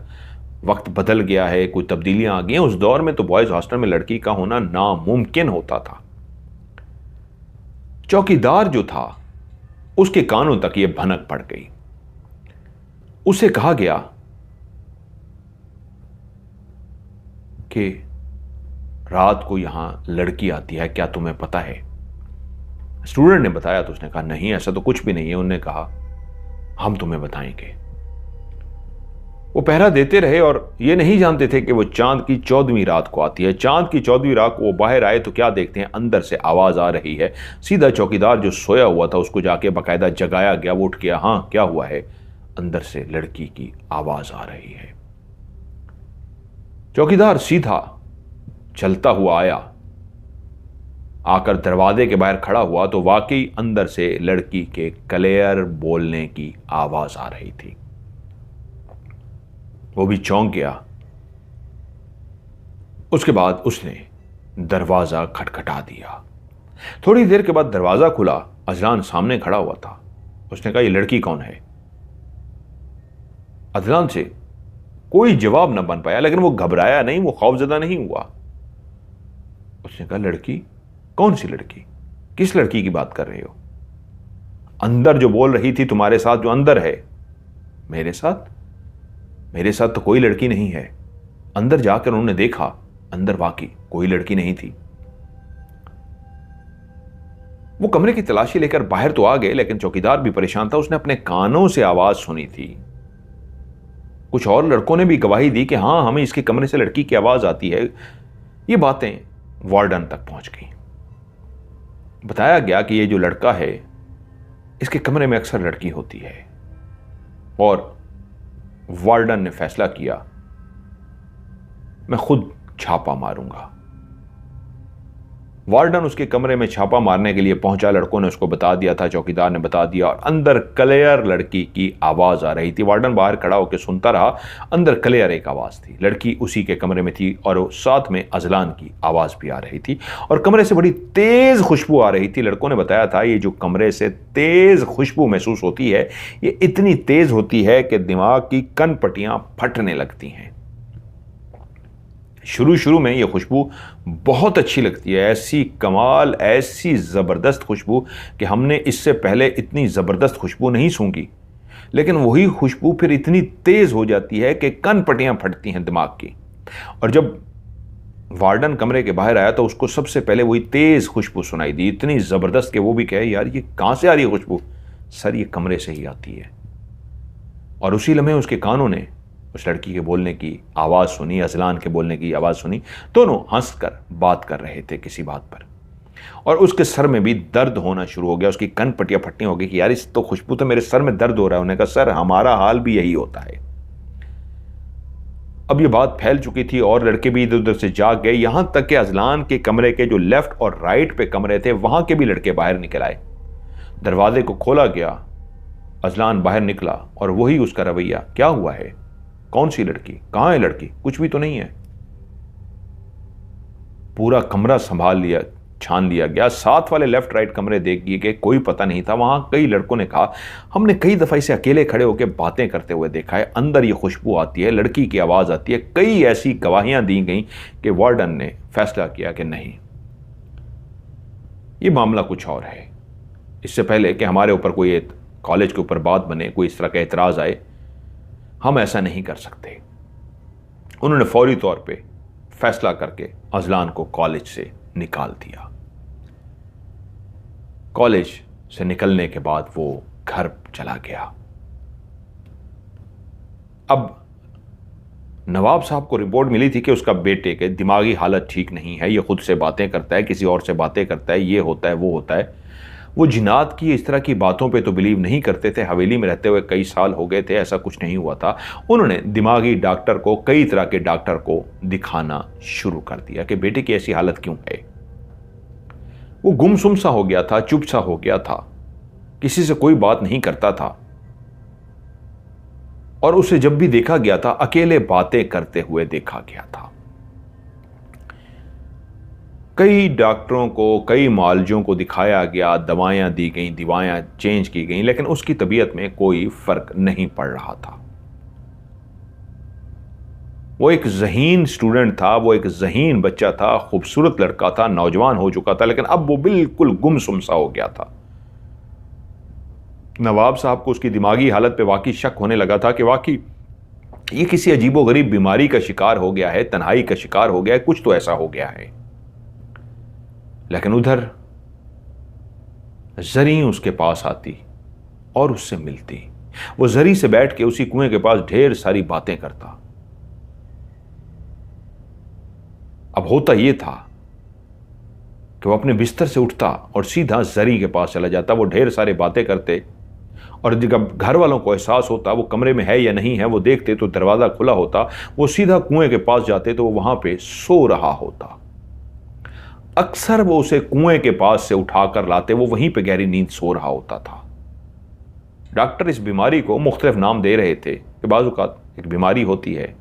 वक्त बदल गया है, कोई तब्दीलियां आ गई हैं। उस दौर में तो बॉयज हॉस्टल में लड़की का होना नामुमकिन होता था। चौकीदार जो था उसके कानों तक ये भनक पड़ गई। उसे कहा गया कि रात को यहां लड़की आती है, क्या तुम्हें पता है? स्टूडेंट ने बताया तो उसने कहा नहीं, ऐसा तो कुछ भी नहीं है। उन्होंने कहा हम तुम्हें बताएंगे। वो पहरा देते रहे और ये नहीं जानते थे कि वो चांद की 14वीं रात को आती है। चांद की 14वीं रात को वो बाहर आए तो क्या देखते हैं, अंदर से आवाज आ रही है। सीधा चौकीदार जो सोया हुआ था उसको जाके बाकायदा जगाया गया। वो उठ गया, हाँ क्या हुआ है? अंदर से लड़की की आवाज आ रही है। चौकीदार सीधा चलता हुआ आया, आकर दरवाजे के बाहर खड़ा हुआ तो वाकई अंदर से लड़की के क्लियर बोलने की आवाज आ रही थी। वो भी चौंक गया। उसके बाद उसने दरवाजा खटखटा दिया। थोड़ी देर के बाद दरवाजा खुला, अजलान सामने खड़ा हुआ था। उसने कहा ये लड़की कौन है? अजलान से कोई जवाब न बन पाया, लेकिन वो घबराया नहीं, वो खौफजदा नहीं हुआ। उसने कहा लड़की? कौन सी लड़की? किस लड़की की बात कर रहे हो? अंदर जो बोल रही थी तुम्हारे साथ, जो अंदर है। मेरे साथ? मेरे साथ तो कोई लड़की नहीं है। अंदर जाकर उन्होंने देखा, अंदर वाकई कोई लड़की नहीं थी। वो कमरे की तलाशी लेकर बाहर तो आ गए, लेकिन चौकीदार भी परेशान था। उसने अपने कानों से आवाज सुनी थी। कुछ और लड़कों ने भी गवाही दी कि हां, हमें इसके कमरे से लड़की की आवाज आती है। ये बातें वार्डन तक पहुंच गई। बताया गया कि ये जो लड़का है, इसके कमरे में अक्सर लड़की होती है। और वार्डन ने फैसला किया मैं खुद छापा मारूंगा। वार्डन उसके कमरे में छापा मारने के लिए पहुंचा। लड़कों ने उसको बता दिया था, चौकीदार ने बता दिया, और अंदर क्लियर लड़की की आवाज आ रही थी। वार्डन बाहर खड़ा होकर सुनता रहा। अंदर क्लियर एक आवाज थी, लड़की उसी के कमरे में थी और साथ में अजलान की आवाज भी आ रही थी और कमरे से बड़ी तेज खुशबू आ रही थी। लड़कों ने बताया था ये जो कमरे से तेज खुशबू महसूस होती है, ये इतनी तेज होती है कि दिमाग की कनपट्टियां फटने लगती हैं। शुरू में यह खुशबू बहुत अच्छी लगती है, ऐसी कमाल, ऐसी ज़बरदस्त खुशबू कि हमने इससे पहले इतनी ज़बरदस्त खुशबू नहीं सूंघी। लेकिन वही खुशबू फिर इतनी तेज़ हो जाती है कि कनपट्टियां फटती हैं दिमाग की। और जब वार्डन कमरे के बाहर आया तो उसको सबसे पहले वही तेज़ खुशबू सुनाई दी, इतनी ज़बरदस्त कि वो भी कहे यार ये कहाँ से आ रही है खुशबू? सर ये कमरे से ही आती है। और उसी लम्हे उसके कानों ने उस लड़की के बोलने की आवाज़ सुनी, अजलान के बोलने की आवाज़ सुनी। दोनों हंसकर बात कर रहे थे किसी बात पर। और उसके सर में भी दर्द होना शुरू हो गया, उसकी कनपट्टियां फटनी हो गई कि यार इस तो खुशबू तो मेरे सर में दर्द हो रहा है। उन्होंने कहा सर हमारा हाल भी यही होता है। अब ये बात फैल चुकी थी और लड़के भी इधर उधर से जाग गए, यहां तक कि अजलान के कमरे के जो लेफ्ट और राइट पे कमरे थे वहां के भी लड़के बाहर निकल आए। दरवाजे को खोला गया, अजलान बाहर निकला और वही उसका रवैया, क्या हुआ है, कौन सी लड़की, कहां है लड़की, कुछ भी तो नहीं है। पूरा कमरा संभाल लिया, छान लिया गया। साथ वाले लेफ्ट राइट कमरे देख लिए कि कोई पता नहीं था। वहां कई लड़कों ने कहा हमने कई दफा इसे अकेले खड़े होकर बातें करते हुए देखा है, अंदर ये खुशबू आती है, लड़की की आवाज आती है। कई ऐसी गवाहियां दी गई कि वार्डन ने फैसला किया कि नहीं, ये मामला कुछ और है। इससे पहले कि हमारे ऊपर कोई कॉलेज के ऊपर बात बने, कोई इस तरह का एतराज आए, हम ऐसा नहीं कर सकते। उन्होंने फौरी तौर पे फैसला करके अजलान को कॉलेज से निकाल दिया। कॉलेज से निकलने के बाद वो घर चला गया। अब नवाब साहब को रिपोर्ट मिली थी कि उसका बेटे के दिमागी हालत ठीक नहीं है, ये खुद से बातें करता है, किसी और से बातें करता है, ये होता है वो होता है। वो जिन्नात की इस तरह की बातों पे तो बिलीव नहीं करते थे। हवेली में रहते हुए कई साल हो गए थे, ऐसा कुछ नहीं हुआ था। उन्होंने दिमागी डॉक्टर को, कई तरह के डॉक्टर को दिखाना शुरू कर दिया कि बेटे की ऐसी हालत क्यों है। वो गुमसुम सा हो गया था, चुप सा हो गया था, किसी से कोई बात नहीं करता था और उसे जब भी देखा गया था अकेले बातें करते हुए देखा गया था। कई डॉक्टरों को, कई मालजों को दिखाया गया, दवाएं दी गई, दवाएं चेंज की गई, लेकिन उसकी तबीयत में कोई फर्क नहीं पड़ रहा था। वो एक ज़हीन स्टूडेंट था, वो एक ज़हीन बच्चा था, खूबसूरत लड़का था, नौजवान हो चुका था, लेकिन अब वो बिल्कुल गुमसुम सा हो गया था। नवाब साहब को उसकी दिमागी हालत पे वाकई शक होने लगा था कि वाकई ये किसी अजीबोगरीब बीमारी का शिकार हो गया है, तन्हाई का शिकार हो गया है, कुछ तो ऐसा हो गया है। लेकिन उधर जरी उसके पास आती और उससे मिलती। वो जरी से बैठ के उसी कुएं के पास ढेर सारी बातें करता। अब होता यह था कि वो अपने बिस्तर से उठता और सीधा जरी के पास चला जाता। वो ढेर सारे बातें करते और जब घर वालों को एहसास होता वो कमरे में है या नहीं है, वो देखते तो दरवाज़ा खुला होता। वो सीधा कुएं के पास जाते तो वो वहां पे सो रहा होता। अक्सर वो उसे कुएं के पास से उठाकर लाते, वो वहीं पे गहरी नींद सो रहा होता था। डॉक्टर इस बीमारी को मुख्तलिफ नाम दे रहे थे कि बाज़ औक़ात एक बीमारी होती है,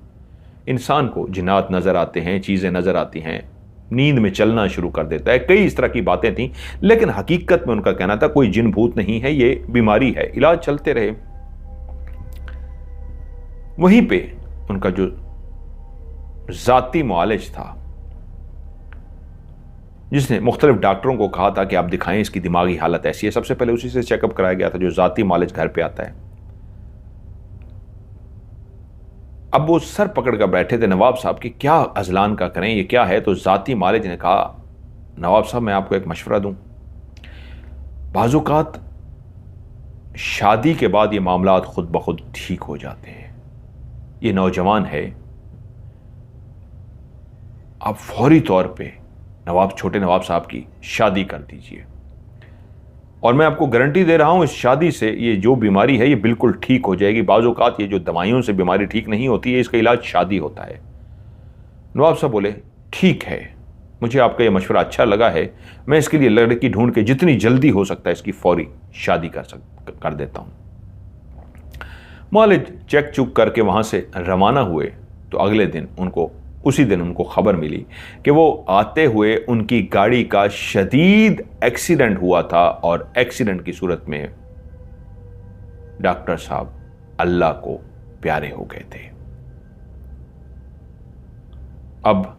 इंसान को जिन्नात नज़र आते हैं, चीज़ें नज़र आती हैं, नींद में चलना शुरू कर देता है, कई इस तरह की बातें थीं। लेकिन हकीकत में उनका कहना था कोई जिन भूत नहीं है, ये बीमारी है। इलाज चलते रहे। वहीं पे उनका जो ज़ाती मुआलिज था, जिसने मुख्तलिफ डॉक्टरों को कहा था कि आप दिखाएं, इसकी दिमागी हालत ऐसी है, सबसे पहले उसी से चेकअप कराया गया था, जो ज़ाती मुआलिज घर पे आता है। अब वो सर पकड़ कर बैठे थे नवाब साहब कि क्या अजलान का करें, ये क्या है। तो ज़ाती मालिज ने कहा, नवाब साहब मैं आपको एक मशवरा दूं, बाज़-औक़ात शादी के बाद ये मामलात खुद ब खुद ठीक हो जाते हैं। ये नौजवान है, आप फौरी तौर पे छोटे नवाब साहब की शादी कर दीजिए, और मैं आपको गारंटी दे रहा हूं इस शादी से ये जो बीमारी है ये बिल्कुल ठीक हो जाएगी। बाज़-औक़ात ये जो दवाइयों से बीमारी ठीक नहीं होती है, इसका इलाज शादी होता है। नवाब साहब बोले, ठीक है, मुझे आपका ये मशवरा अच्छा लगा है, मैं इसके लिए लड़की ढूंढ के जितनी जल्दी हो सकता है इसकी फौरी शादी कर देता हूं। मौलिद चेक चुक करके वहां से रवाना हुए तो अगले दिन उसी दिन उनको खबर मिली कि वो आते हुए उनकी गाड़ी का शदीद एक्सीडेंट हुआ था, और एक्सीडेंट की सूरत में डॉक्टर साहब अल्लाह को प्यारे हो गए थे। अब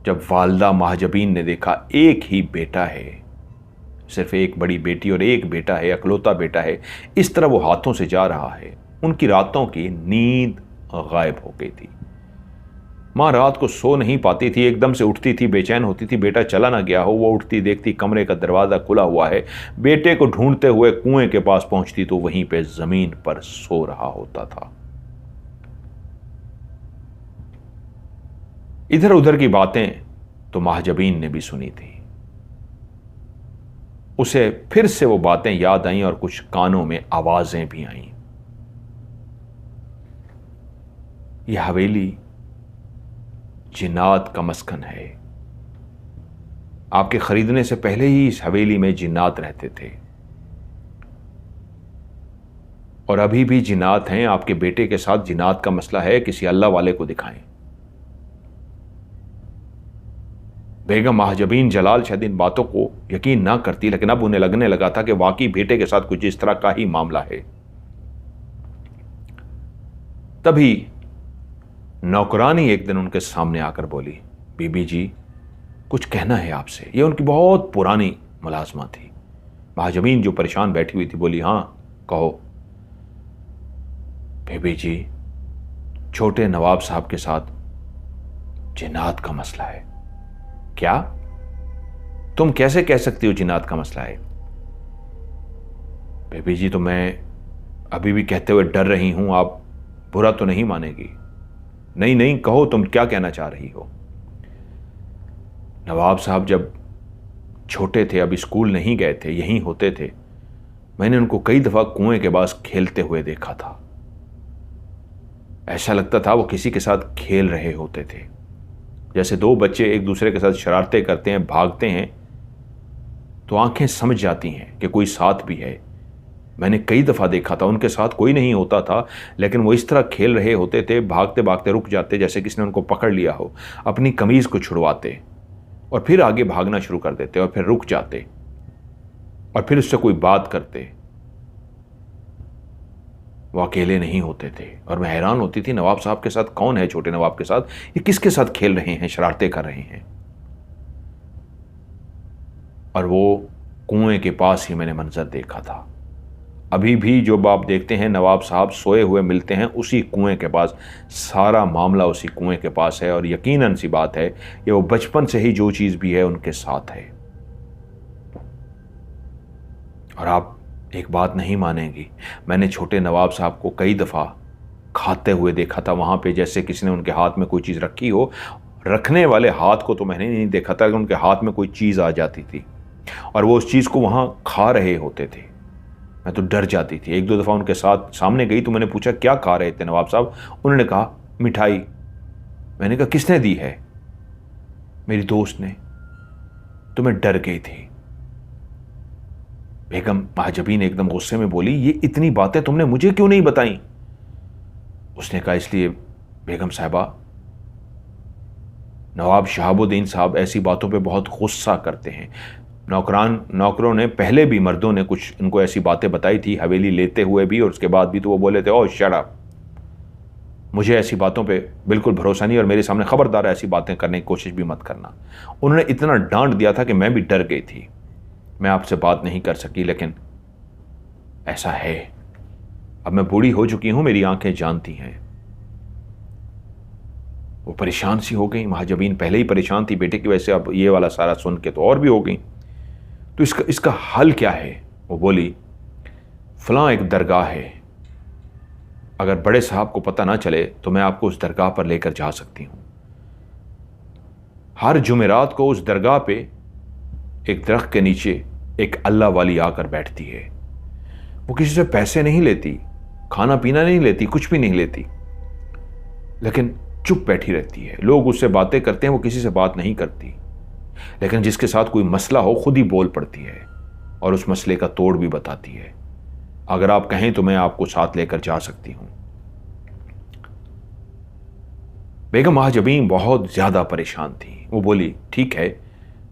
जब वालदा महजबीन ने देखा एक ही बेटा है, सिर्फ एक बड़ी बेटी और एक बेटा है, अकलौता बेटा है, इस तरह वो हाथों से जा रहा है, उनकी रातों की नींद गायब हो गई थी। माँ रात को सो नहीं पाती थी, एकदम से उठती थी, बेचैन होती थी, बेटा चला ना गया हो। वो उठती, देखती कमरे का दरवाज़ा खुला हुआ है, बेटे को ढूंढते हुए कुएं के पास पहुंचती तो वहीं पे ज़मीन पर सो रहा होता था। इधर उधर की बातें तो महजबीन ने भी सुनी थी। उसे फिर से वो बातें याद आईं और कुछ कानों में आवाज़ें भी आईं। यह हवेली जिन्नात का मस्कन है। आपके खरीदने से पहले ही इस हवेली में जिन्नात रहते थे, और अभी भी जिन्नात हैं। आपके बेटे के साथ जिन्नात का मसला है, किसी अल्लाह वाले को दिखाएं। बेगम महजबीन जलाल शायद इन बातों को यकीन ना करती, लेकिन अब उन्हें लगने लगा था कि वाकई बेटे के साथ कुछ इस तरह का ही मामला है। तभी नौकरानी एक दिन उनके सामने आकर बोली, बीबी जी कुछ कहना है आपसे। ये उनकी बहुत पुरानी मुलाजमा थी। महजबीन जो परेशान बैठी हुई थी बोली, हाँ कहो। बीबी जी, छोटे नवाब साहब के साथ जिन्नात का मसला है। क्या? तुम कैसे कह सकती हो जिन्नात का मसला है? बीबी जी तो मैं अभी भी कहते हुए डर रही हूं, आप बुरा तो नहीं मानेगी? नहीं नहीं, कहो तुम क्या कहना चाह रही हो। नवाब साहब जब छोटे थे, अभी स्कूल नहीं गए थे, यहीं होते थे, मैंने उनको कई दफा कुएं के पास खेलते हुए देखा था। ऐसा लगता था वो किसी के साथ खेल रहे होते थे, जैसे दो बच्चे एक दूसरे के साथ शरारतें करते हैं, भागते हैं तो आंखें समझ जाती हैं कि कोई साथ भी है। मैंने कई दफ़ा देखा था, उनके साथ कोई नहीं होता था, लेकिन वो इस तरह खेल रहे होते थे, भागते भागते रुक जाते जैसे किसी ने उनको पकड़ लिया हो, अपनी कमीज़ को छुड़वाते और फिर आगे भागना शुरू कर देते और फिर रुक जाते और फिर उससे कोई बात करते। वो अकेले नहीं होते थे और मैं हैरान होती थी, नवाब साहब के साथ कौन है, छोटे नवाब के साथ, ये किसके साथ खेल रहे हैं, शरारतें कर रहे हैं। और वो कुएं के पास ही मैंने मंजर देखा था। अभी भी जो आप देखते हैं नवाब साहब सोए हुए मिलते हैं उसी कुएं के पास, सारा मामला उसी कुएं के पास है। और यकीनन सी बात है ये वो बचपन से ही जो चीज़ भी है उनके साथ है। और आप एक बात नहीं मानेंगी, मैंने छोटे नवाब साहब को कई दफ़ा खाते हुए देखा था वहाँ पे, जैसे किसी ने उनके हाथ में कोई चीज़ रखी हो। रखने वाले हाथ को तो मैंने नहीं देखा था, कि उनके हाथ में कोई चीज़ आ जाती थी और वो उस चीज़ को वहाँ खा रहे होते थे। मैं तो डर जाती थी। एक दो दफ़ा उनके साथ सामने गई तो मैंने पूछा क्या खा रहे थे नवाब साहब? उन्होंने कहा मिठाई। मैंने कहा किसने दी है? मेरी दोस्त ने। तो मैं डर गई थी। बेगम महाजबीन एकदम गुस्से में बोली, ये इतनी बातें तुमने मुझे क्यों नहीं बताई? उसने कहा इसलिए बेगम साहिबा, नवाब शहाबुद्दीन साहब ऐसी बातों पे बहुत गुस्सा करते हैं। नौकरों ने पहले भी, मर्दों ने कुछ इनको ऐसी बातें बताई थी हवेली लेते हुए भी और उसके बाद भी, तो वो बोले थे ओह शट अप, मुझे ऐसी बातों पे बिल्कुल भरोसा नहीं और मेरे सामने खबरदार ऐसी बातें करने की कोशिश भी मत करना। उन्होंने इतना डांट दिया था कि मैं भी डर गई थी। मैं आपसे बात नहीं कर सकी, लेकिन ऐसा है, अब मैं बूढ़ी हो चुकी हूं, मेरी आंखें जानती हैं। वो परेशान सी हो गई। महाजबीन पहले ही परेशान थी बेटे की वजह से, अब ये वाला सारा सुन के तो और भी हो गई। तो इसका हल क्या है? वो बोली फलां एक दरगाह है, अगर बड़े साहब को पता ना चले तो मैं आपको उस दरगाह पर लेकर जा सकती हूं। हर जुमेरात को उस दरगाह पे एक दरख्त के नीचे एक अल्लाह वाली आकर बैठती है। वो किसी से पैसे नहीं लेती, खाना पीना नहीं लेती, कुछ भी नहीं लेती, लेकिन चुप बैठी रहती है। लोग उससे बातें करते हैं, वो किसी से बात नहीं करती, लेकिन जिसके साथ कोई मसला हो खुद ही बोल पड़ती है और उस मसले का तोड़ भी बताती है। अगर आप कहें तो मैं आपको साथ लेकर जा सकती हूं। बेगम महाजबीन बहुत ज्यादा परेशान थी। वो बोली ठीक है,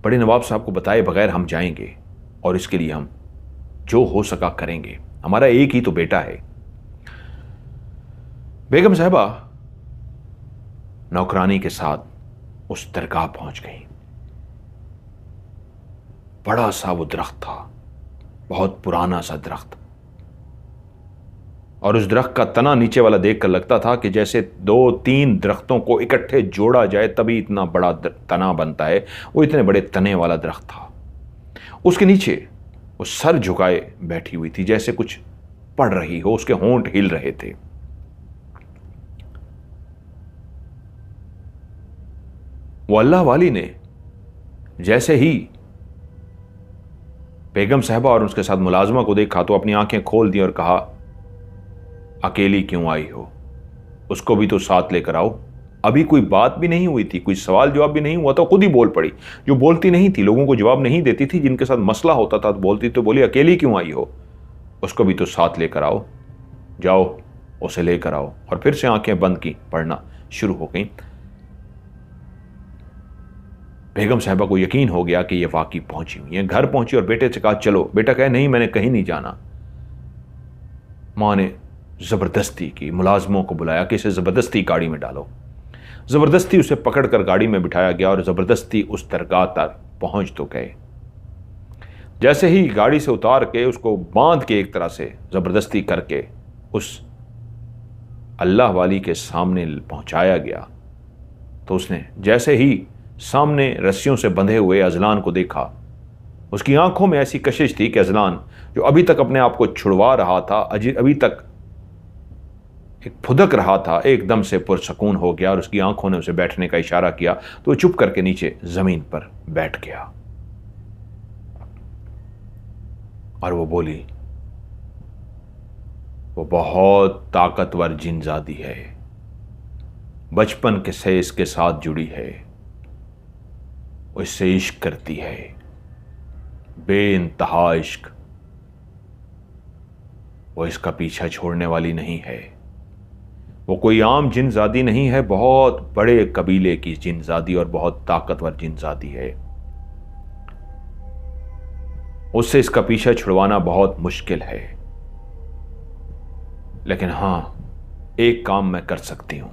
बड़े नवाब साहब को बताए बगैर हम जाएंगे और इसके लिए हम जो हो सका करेंगे, हमारा एक ही तो बेटा है। बेगम साहबा नौकरानी के साथ उस दरगाह पहुंच गई। बड़ा सा वो दरख्त था, बहुत पुराना सा दरख्त, और उस दरख्त का तना नीचे वाला देखकर लगता था कि जैसे 2-3 दरख्तों को इकट्ठे जोड़ा जाए तभी इतना बड़ा तना बनता है। वो इतने बड़े तने वाला दरख्त था। उसके नीचे वो सर झुकाए बैठी हुई थी, जैसे कुछ पढ़ रही हो, उसके होंठ हिल रहे थे। वो अल्लाह वाली ने जैसे ही बेगम साहबा और उसके साथ मुलाजमा को देखा तो अपनी आंखें खोल दी और कहा अकेली क्यों आई हो? उसको भी तो साथ लेकर आओ। अभी कोई बात भी नहीं हुई थी, कोई सवाल जवाब भी नहीं हुआ था, खुद ही बोल पड़ी। जो बोलती नहीं थी, लोगों को जवाब नहीं देती थी, जिनके साथ मसला होता था तो बोलती, तो बोली अकेली क्यों आई हो? उसको भी तो साथ लेकर आओ। जाओ उसे लेकर आओ। और फिर से आंखें बंद की, पढ़ना शुरू हो गई। बेगम साहबा को यकीन हो गया कि ये वाकई पहुंची हुई है। घर पहुंची और बेटे से कहा चलो। बेटा कहे नहीं, मैंने कहीं नहीं जाना। मां ने जबरदस्ती की, मुलाजमों को बुलाया कि इसे जबरदस्ती गाड़ी में डालो। जबरदस्ती उसे पकड़कर गाड़ी में बिठाया गया और जबरदस्ती उस दरगाह तक पहुंच तो गए। जैसे ही गाड़ी से उतार के उसको बांध के एक तरह से जबरदस्ती करके उस अल्लाह वाली के सामने पहुंचाया गया, तो उसने जैसे ही सामने रस्सियों से बंधे हुए अजलान को देखा, उसकी आंखों में ऐसी कशिश थी कि अजलान, जो अभी तक अपने आप को छुड़वा रहा था, अभी तक एक फुदक रहा था, एकदम से पुरसकून हो गया और उसकी आंखों ने उसे बैठने का इशारा किया तो वो चुप करके नीचे जमीन पर बैठ गया। और वो बोली वो बहुत ताकतवर जिनजादी है, बचपन के से इसके साथ जुड़ी है, वो इससे इश्क करती है, बेइंतहा इश्क। वो इसका पीछा छोड़ने वाली नहीं है। वो कोई आम जिनजादी नहीं है, बहुत बड़े कबीले की जिनजादी और बहुत ताकतवर जिनजादी है। उससे इसका पीछा छुड़वाना बहुत मुश्किल है, लेकिन हां, एक काम मैं कर सकती हूं।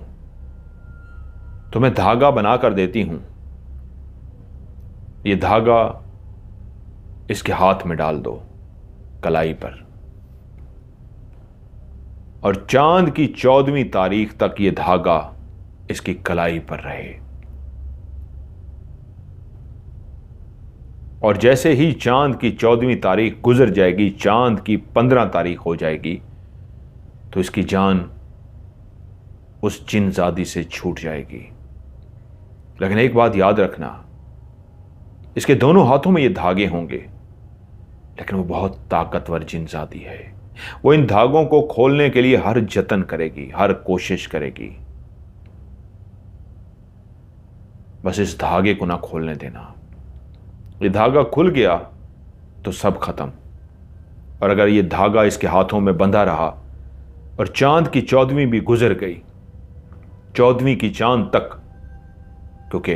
तुम्हें धागा बनाकर देती हूं। ये धागा इसके हाथ में डाल दो, कलाई पर, और चांद की 14वीं तारीख तक ये धागा इसकी कलाई पर रहे। और जैसे ही चांद की 14वीं तारीख गुजर जाएगी, चांद की 15 तारीख हो जाएगी, तो इसकी जान उस जिनजादी से छूट जाएगी। लेकिन एक बात याद रखना, इसके दोनों हाथों में ये धागे होंगे, लेकिन वो बहुत ताकतवर जिनजादी है। वो इन धागों को खोलने के लिए हर जतन करेगी, हर कोशिश करेगी। बस इस धागे को ना खोलने देना। ये धागा खुल गया तो सब खत्म। और अगर ये धागा इसके हाथों में बंधा रहा और चांद की 14वीं भी गुजर गई, 14वीं की चांद तक, क्योंकि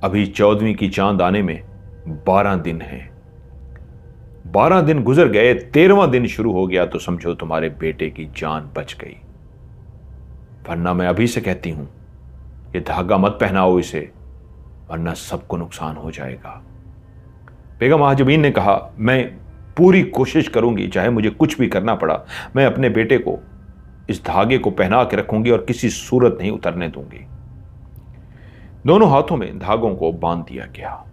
अभी 14वीं की चांद आने में 12 दिन हैं, 12 दिन गुजर गए, 13वां दिन शुरू हो गया, तो समझो तुम्हारे बेटे की जान बच गई। वरना मैं अभी से कहती हूं, ये धागा मत पहनाओ इसे, वरना सबको नुकसान हो जाएगा। बेगम महाजबीन ने कहा, मैं पूरी कोशिश करूंगी, चाहे मुझे कुछ भी करना पड़ा, मैं अपने बेटे को इस धागे को पहना के रखूंगी और किसी सूरत नहीं उतरने दूंगी। दोनों हाथों में धागों को बांध दिया गया।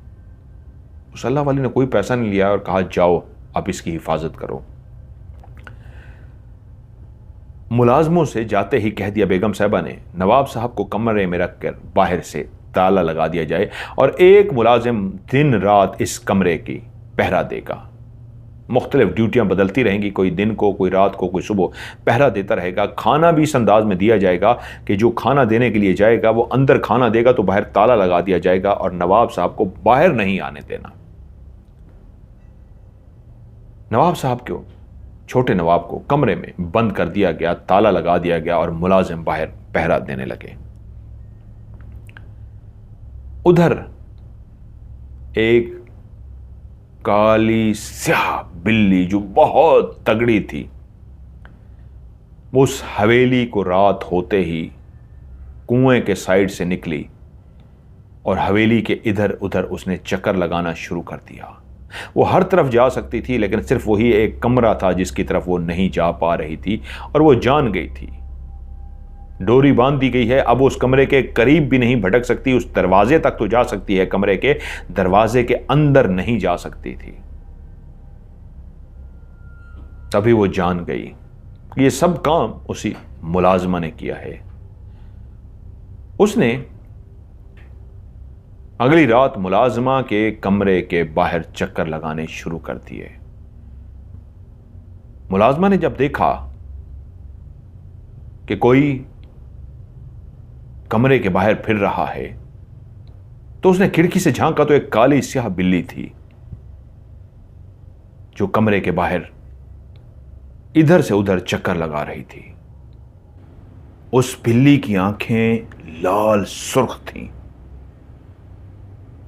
उस अल्लाह वाली ने कोई पैसा नहीं लिया और कहा, जाओ आप इसकी हिफाजत करो। मुलाजमों से जाते ही कह दिया बेगम साहबा ने, नवाब साहब को कमरे में रखकर बाहर से ताला लगा दिया जाए और एक मुलाजिम दिन रात इस कमरे की पहरा देगा। मुख्तलिफ ड्यूटियां बदलती रहेंगी, कोई दिन को, कोई रात को, कोई सुबह, पहरा देता रहेगा। खाना भी इस अंदाज में दिया जाएगा कि जो खाना देने के लिए जाएगा वो अंदर खाना देगा तो बाहर ताला लगा दिया जाएगा और नवाब साहब को बाहर नहीं आने देना। नवाब साहब को, छोटे नवाब को कमरे में बंद कर दिया गया, ताला लगा दिया गया और मुलाजिम बाहर पहरा देने लगे। उधर एक काली स्याह बिल्ली जो बहुत तगड़ी थी, उस हवेली को रात होते ही कुएं के साइड से निकली और हवेली के इधर उधर उसने चक्कर लगाना शुरू कर दिया। वो हर तरफ जा सकती थी, लेकिन सिर्फ वही एक कमरा था जिसकी तरफ वो नहीं जा पा रही थी और वो जान गई थी। डोरी बांध दी गई है, अब उस कमरे के करीब भी नहीं भटक सकती। उस दरवाजे तक तो जा सकती है, कमरे के दरवाजे के अंदर नहीं जा सकती थी। तभी वो जान गई ये सब काम उसी मुलाजमा ने किया है। उसने अगली रात मुलाजमा के कमरे के बाहर चक्कर लगाने शुरू कर दिए। मुलाजमा ने जब देखा कि कोई कमरे के बाहर फिर रहा है, तो उसने खिड़की से झांका तो एक काली स्याह बिल्ली थी जो कमरे के बाहर इधर से उधर चक्कर लगा रही थी। उस बिल्ली की आंखें लाल सुर्ख थीं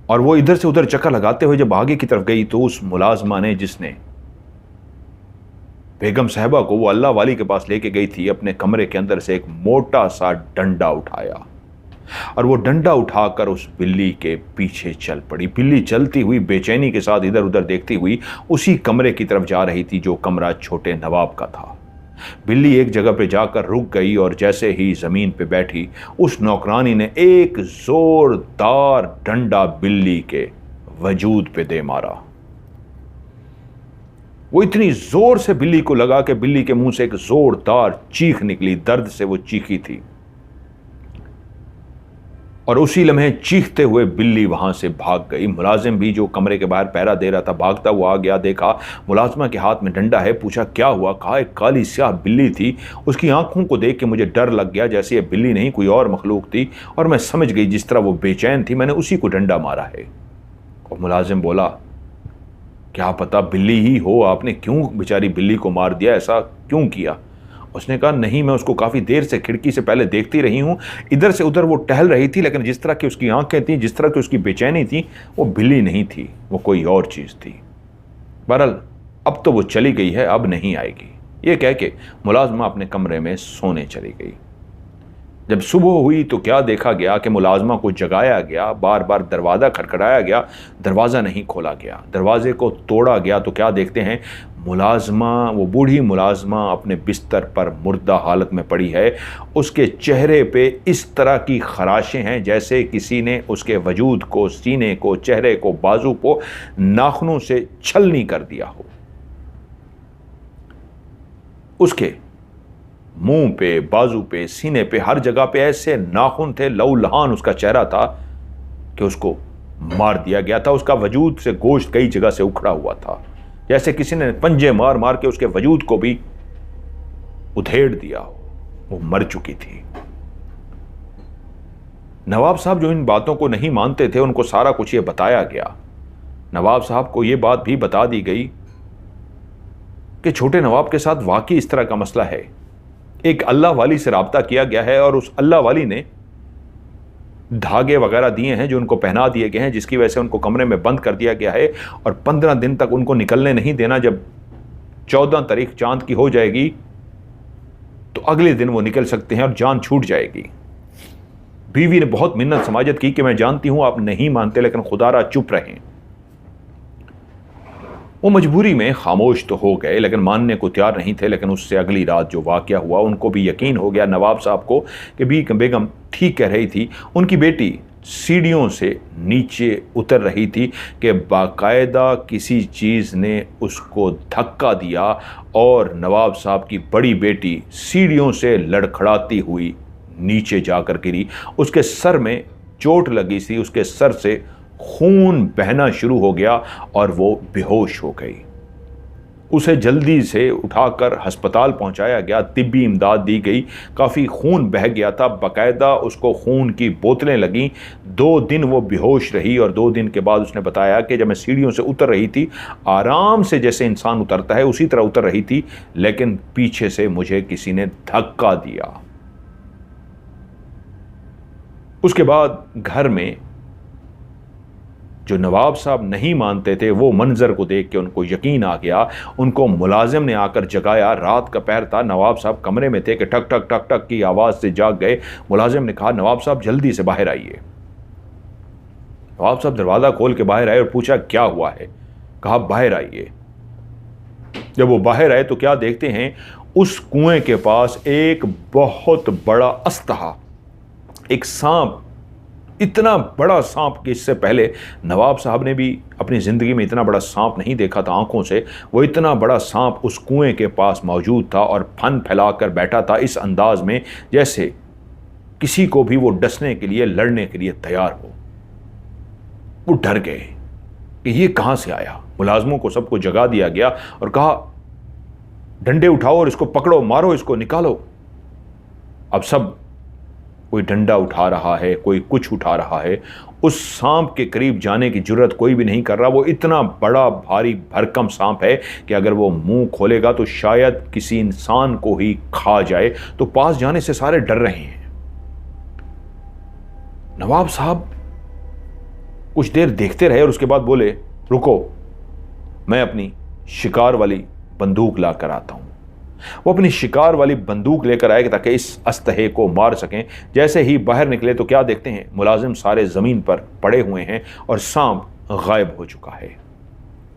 और वो इधर से उधर चक्कर लगाते हुए जब आगे की तरफ गई तो उस मुलाजमा ने, जिसने बेगम साहबा को वो अल्लाह वाली के पास लेके गई थी, अपने कमरे के अंदर से एक मोटा सा डंडा उठाया और वो डंडा उठाकर उस बिल्ली के पीछे चल पड़ी। बिल्ली चलती हुई बेचैनी के साथ इधर उधर देखती हुई उसी कमरे की तरफ जा रही थी जो कमरा छोटे नवाब का था। बिल्ली एक जगह पे जाकर रुक गई और जैसे ही जमीन पे बैठी, उस नौकरानी ने एक जोरदार डंडा बिल्ली के वजूद पे दे मारा। वो इतनी जोर से बिल्ली को लगा कि बिल्ली के मुंह से एक जोरदार चीख निकली। दर्द से वो चीखी थी और उसी लम्हे चीखते हुए बिल्ली वहां से भाग गई। मुलाजिम भी जो कमरे के बाहर पहरा दे रहा था भागता हुआ आ गया, देखा मुलाजिमा के हाथ में डंडा है, पूछा क्या हुआ। कहा एक काली स्याह बिल्ली थी, उसकी आंखों को देख के मुझे डर लग गया, जैसे ये बिल्ली नहीं कोई और मखलूक थी, और मैं समझ गई जिस तरह वो बेचैन थी, मैंने उसी को डंडा मारा है। और मुलाजिम बोला, क्या पता बिल्ली ही हो, आपने क्यों बेचारी बिल्ली को मार दिया, ऐसा क्यों किया। उसने कहा नहीं, मैं उसको काफ़ी देर से खिड़की से पहले देखती रही हूँ, इधर से उधर वो टहल रही थी, लेकिन जिस तरह की उसकी आंखें थी, जिस तरह की उसकी बेचैनी थी, वो बिल्ली नहीं थी, वो कोई और चीज़ थी। बहरहाल अब तो वो चली गई है, अब नहीं आएगी। ये कह के मुलाजमा अपने कमरे में सोने चली गई। जब सुबह हुई तो क्या देखा गया कि मुलाजमा को जगाया गया, बार बार दरवाज़ा खटखटाया गया, दरवाज़ा नहीं खोला गया। दरवाजे को तोड़ा गया तो क्या देखते हैं, मुलाजमा, वो बूढ़ी मुलाजमा अपने बिस्तर पर मुर्दा हालत में पड़ी है। उसके चेहरे पे इस तरह की खराशें हैं जैसे किसी ने उसके वजूद को, सीने को, चेहरे को, बाजू को नाखूनों से छलनी कर दिया हो। उसके मुंह पे, बाजू पे, सीने पे, हर जगह पे ऐसे नाखून थे, लहूलुहान उसका चेहरा था कि उसको मार दिया गया था। उसका वजूद से गोश्त कई जगह से उखड़ा हुआ था, जैसे किसी ने पंजे मार मार के उसके वजूद को भी उधेड़ दिया हो। वो मर चुकी थी। नवाब साहब जो इन बातों को नहीं मानते थे, उनको सारा कुछ ये बताया गया। नवाब साहब को ये बात भी बता दी गई कि छोटे नवाब के साथ वाकई इस तरह का मसला है। एक अल्लाह वाली से राब्ता किया गया है और उस अल्लाह वाली ने धागे वगैरह दिए हैं जो उनको पहना दिए गए हैं, जिसकी वजह से उनको कमरे में बंद कर दिया गया है और 15 दिन तक उनको निकलने नहीं देना। जब 14 तारीख चांद की हो जाएगी तो अगले दिन वो निकल सकते हैं और जान छूट जाएगी। बीवी ने बहुत मिन्नत समाजत की कि मैं जानती हूं आप नहीं मानते, लेकिन खुदारा चुप रहें। वो मजबूरी में खामोश तो हो गए, लेकिन मानने को तैयार नहीं थे। लेकिन उससे अगली रात जो वाकया हुआ, उनको भी यकीन हो गया नवाब साहब को कि बेगम ठीक कह रही थी। उनकी बेटी सीढ़ियों से नीचे उतर रही थी कि बाकायदा किसी चीज़ ने उसको धक्का दिया और नवाब साहब की बड़ी बेटी सीढ़ियों से लड़खड़ाती हुई नीचे जाकर गिरी। उसके सर में चोट लगी थी, उसके सर से खून बहना शुरू हो गया और वो बेहोश हो गई। उसे जल्दी से उठाकर अस्पताल पहुंचाया गया, तिब्बी इमदाद दी गई। काफ़ी खून बह गया था, बाकायदा उसको खून की बोतलें लगीं। 2 दिन वो बेहोश रही और 2 दिन के बाद उसने बताया कि जब मैं सीढ़ियों से उतर रही थी, आराम से जैसे इंसान उतरता है उसी तरह उतर रही थी, लेकिन पीछे से मुझे किसी ने धक्का दिया। उसके बाद घर में जो नवाब साहब नहीं मानते थे, वो मंजर को देख के उनको यकीन आ गया। उनको मुलाजिम ने आकर जगाया। रात का पहर था, नवाब साहब कमरे में थे कि टक टक टक टक की आवाज़ से जाग गए। मुलाजिम ने कहा नवाब साहब जल्दी से बाहर आइए। नवाब साहब दरवाज़ा खोल के बाहर आए और पूछा क्या हुआ है। कहा बाहर आइए। जब वो बाहर आए तो क्या देखते हैं, उस कुएं के पास एक बहुत बड़ा अस्तहा, एक सांप, इतना बड़ा सांप कि इससे पहले नवाब साहब ने भी अपनी ज़िंदगी में इतना बड़ा सांप नहीं देखा था आंखों से। वो इतना बड़ा सांप उस कुएं के पास मौजूद था और फन फैलाकर बैठा था इस अंदाज में जैसे किसी को भी वो डसने के लिए, लड़ने के लिए तैयार हो। वो डर गए कि ये कहाँ से आया। मुलाजमों को सबको जगा दिया गया और कहा डंडे उठाओ और इसको पकड़ो, मारो इसको, निकालो। अब सब कोई डंडा उठा रहा है, कोई कुछ उठा रहा है। उस सांप के करीब जाने की जुर्रत कोई भी नहीं कर रहा। वो इतना बड़ा भारी भरकम सांप है कि अगर वो मुंह खोलेगा तो शायद किसी इंसान को ही खा जाए। तो पास जाने से सारे डर रहे हैं। नवाब साहब कुछ देर देखते रहे और उसके बाद बोले रुको, मैं अपनी शिकार वाली बंदूक ला कर आता हूं। वो अपनी शिकार वाली बंदूक लेकर आए ताकि इस अस्तहे को मार सकें। जैसे ही बाहर निकले तो क्या देखते हैं, मुलाजिम सारे ज़मीन पर पड़े हुए हैं और सांप गायब हो चुका है।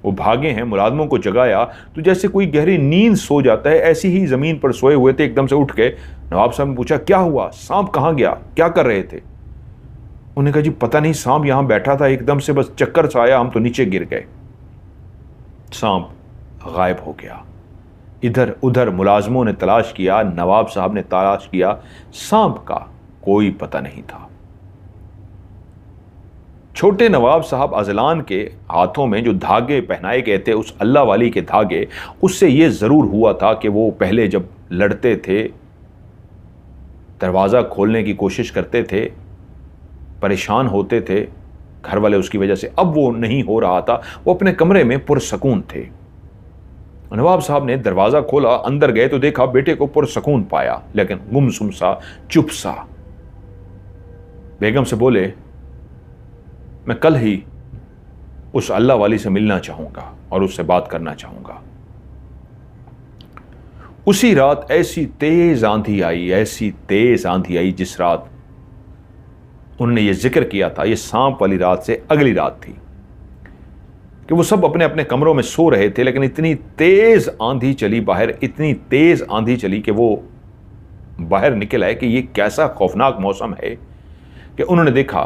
वो भागे हैं, मुलाजिमों को जगाया तो जैसे कोई गहरी नींद सो जाता है, ऐसी ही ज़मीन पर सोए हुए थे। एकदम से उठ के नवाब साहब ने पूछा क्या हुआ, सांप कहाँ गया, क्या कर रहे थे। उन्होंने कहा जी पता नहीं, सांप यहाँ बैठा था, एकदम से बस चक्कर सा आया, हम तो नीचे गिर गए। सांप गायब हो गया। इधर उधर मुलाजमों ने तलाश किया, नवाब साहब ने तलाश किया, सांप का कोई पता नहीं था। छोटे नवाब साहब अजलान के हाथों में जो धागे पहनाए गए थे, उस अल्लाह वाली के धागे, उससे यह ज़रूर हुआ था कि वो पहले जब लड़ते थे, दरवाज़ा खोलने की कोशिश करते थे, परेशान होते थे घर वाले उसकी वजह से, अब वो नहीं हो रहा था। वो अपने कमरे में पुरसकून थे। नवाब साहब ने दरवाज़ा खोला, अंदर गए तो देखा बेटे को पुरसकून पाया, लेकिन गुमसुम सा, चुप सा। बेगम से बोले मैं कल ही उस अल्लाह वाली से मिलना चाहूंगा और उससे बात करना चाहूंगा। उसी रात ऐसी तेज आंधी आई, ऐसी तेज आंधी आई जिस रात उन्होंने ये जिक्र किया था, ये सांप वाली रात से अगली रात थी। कि वो सब अपने अपने कमरों में सो रहे थे, लेकिन इतनी तेज आंधी चली बाहर, इतनी तेज आंधी चली कि वो बाहर निकल आए कि ये कैसा खौफनाक मौसम है कि उन्होंने देखा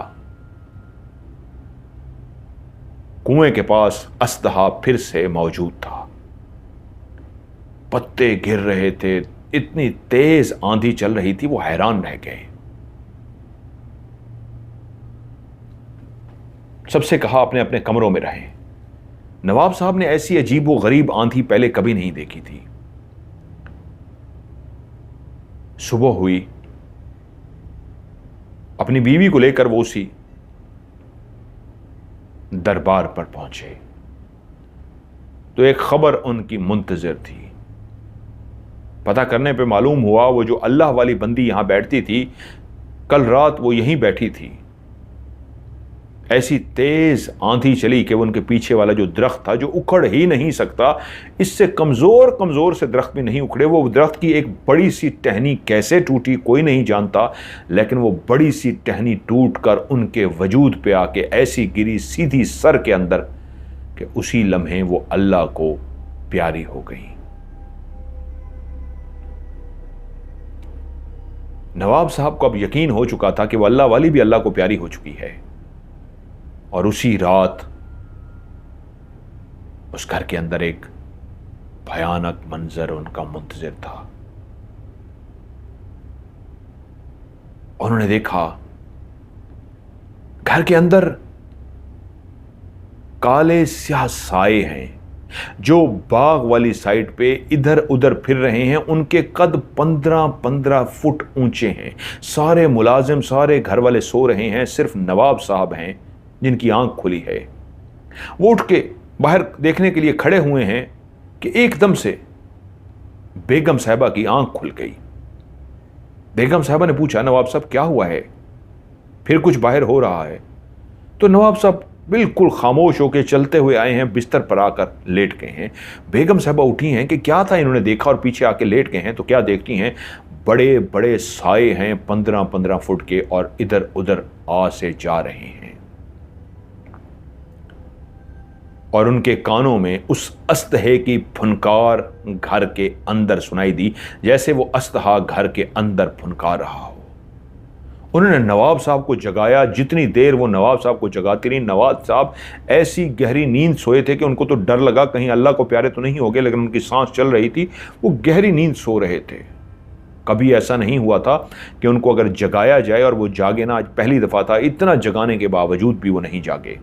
कुएं के पास अस्तहा फिर से मौजूद था। पत्ते गिर रहे थे, इतनी तेज आंधी चल रही थी, वो हैरान रह गए। सबसे कहा अपने अपने कमरों में रहें। नवाब साहब ने ऐसी अजीब व गरीब आंधी पहले कभी नहीं देखी थी। सुबह हुई, अपनी बीवी को लेकर वो उसी दरबार पर पहुंचे तो एक खबर उनकी मुंतजर थी। पता करने पे मालूम हुआ वो जो अल्लाह वाली बंदी यहां बैठती थी, कल रात वो यहीं बैठी थी। ऐसी तेज आंधी चली कि उनके पीछे वाला जो दरख्त था, जो उखड़ ही नहीं सकता, इससे कमजोर कमजोर से दरख्त भी नहीं उखड़े, वो दरख्त की एक बड़ी सी टहनी कैसे टूटी कोई नहीं जानता, लेकिन वो बड़ी सी टहनी टूटकर उनके वजूद पे आके ऐसी गिरी सीधी सर के अंदर कि उसी लम्हे वो अल्लाह को प्यारी हो गई। नवाब साहब को अब यकीन हो चुका था कि वो अल्लाह वाली भी अल्लाह को प्यारी हो चुकी है। और उसी रात उस घर के अंदर एक भयानक मंजर उनका मुंतजिर था। उन्होंने देखा घर के अंदर काले स्याह साए हैं जो बाग वाली साइड पे इधर उधर फिर रहे हैं। उनके कद 15-15 फुट ऊंचे हैं। सारे मुलाजिम, सारे घर वाले सो रहे हैं, सिर्फ नवाब साहब हैं जिनकी आंख खुली है। वो उठ के बाहर देखने के लिए खड़े हुए हैं कि एकदम से बेगम साहबा की आंख खुल गई। बेगम साहबा ने पूछा, नवाब साहब क्या हुआ है, फिर कुछ बाहर हो रहा है? तो नवाब साहब बिल्कुल खामोश होकर चलते हुए आए हैं, बिस्तर पर आकर लेट गए हैं। बेगम साहबा उठी हैं कि क्या था, इन्होंने देखा और पीछे आके लेट गए हैं। तो क्या देखती हैं, बड़े बड़े साए हैं 15-15 फुट के और इधर उधर आ से जा रहे हैं। और उनके कानों में उस अस्तहे की फुनकार घर के अंदर सुनाई दी, जैसे वो अस्तहा घर के अंदर फुनकार रहा हो। उन्होंने नवाब साहब को जगाया। जितनी देर वो नवाब साहब को जगाती रही, नवाब साहब ऐसी गहरी नींद सोए थे कि उनको तो डर लगा कहीं अल्लाह को प्यारे तो नहीं हो गए, लेकिन उनकी सांस चल रही थी, वो गहरी नींद सो रहे थे। कभी ऐसा नहीं हुआ था कि उनको अगर जगाया जाए और वो जागे ना, आज पहली दफा था। इतना जगाने के बावजूद भी वो नहीं जागे।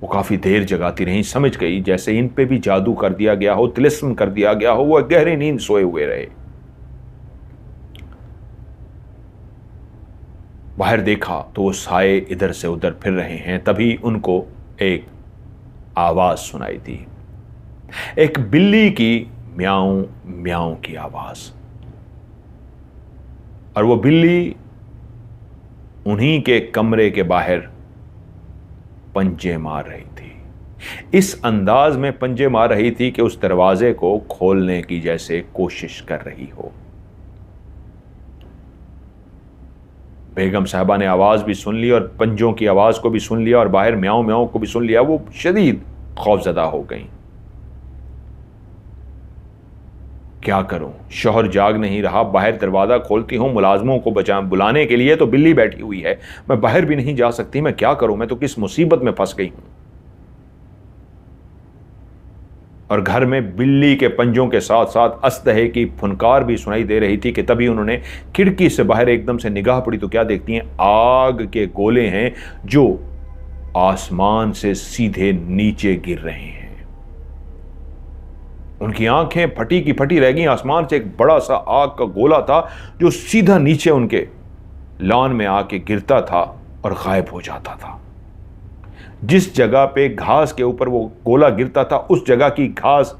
वो काफी देर जगाती रही, समझ गई जैसे इन पे भी जादू कर दिया गया हो, तिलिस्म कर दिया गया हो। वो गहरी नींद सोए हुए रहे। बाहर देखा तो वो साए इधर से उधर फिर रहे हैं। तभी उनको एक आवाज सुनाई दी, एक बिल्ली की म्याऊं म्याऊं की आवाज। और वो बिल्ली उन्हीं के कमरे के बाहर पंजे मार रही थी। इस अंदाज में पंजे मार रही थी कि उस दरवाजे को खोलने की जैसे कोशिश कर रही हो। बेगम साहबा ने आवाज भी सुन ली और पंजों की आवाज को भी सुन लिया और बाहर म्याऊं म्याऊं को भी सुन लिया। वो शदीद खौफजदा हो गई। क्या करूं, शौहर जाग नहीं रहा। बाहर दरवाजा खोलती हूं मुलाजमों को बुलाने के लिए, तो बिल्ली बैठी हुई है। मैं बाहर भी नहीं जा सकती। मैं क्या करूं, मैं तो किस मुसीबत में फंस गई हूं। और घर में बिल्ली के पंजों के साथ साथ अस्तहे की फुनकार भी सुनाई दे रही थी कि तभी उन्होंने खिड़की से बाहर एकदम से निगाह पड़ी तो क्या देखती हैं, आग के गोले हैं जो आसमान से सीधे नीचे गिर रहे हैं। उनकी आंखें फटी की फटी रह गई। आसमान से एक बड़ा सा आग का गोला था जो सीधा नीचे उनके लॉन में आके गिरता था और गायब हो जाता था। जिस जगह पे घास के ऊपर वो गोला गिरता था, उस जगह की घास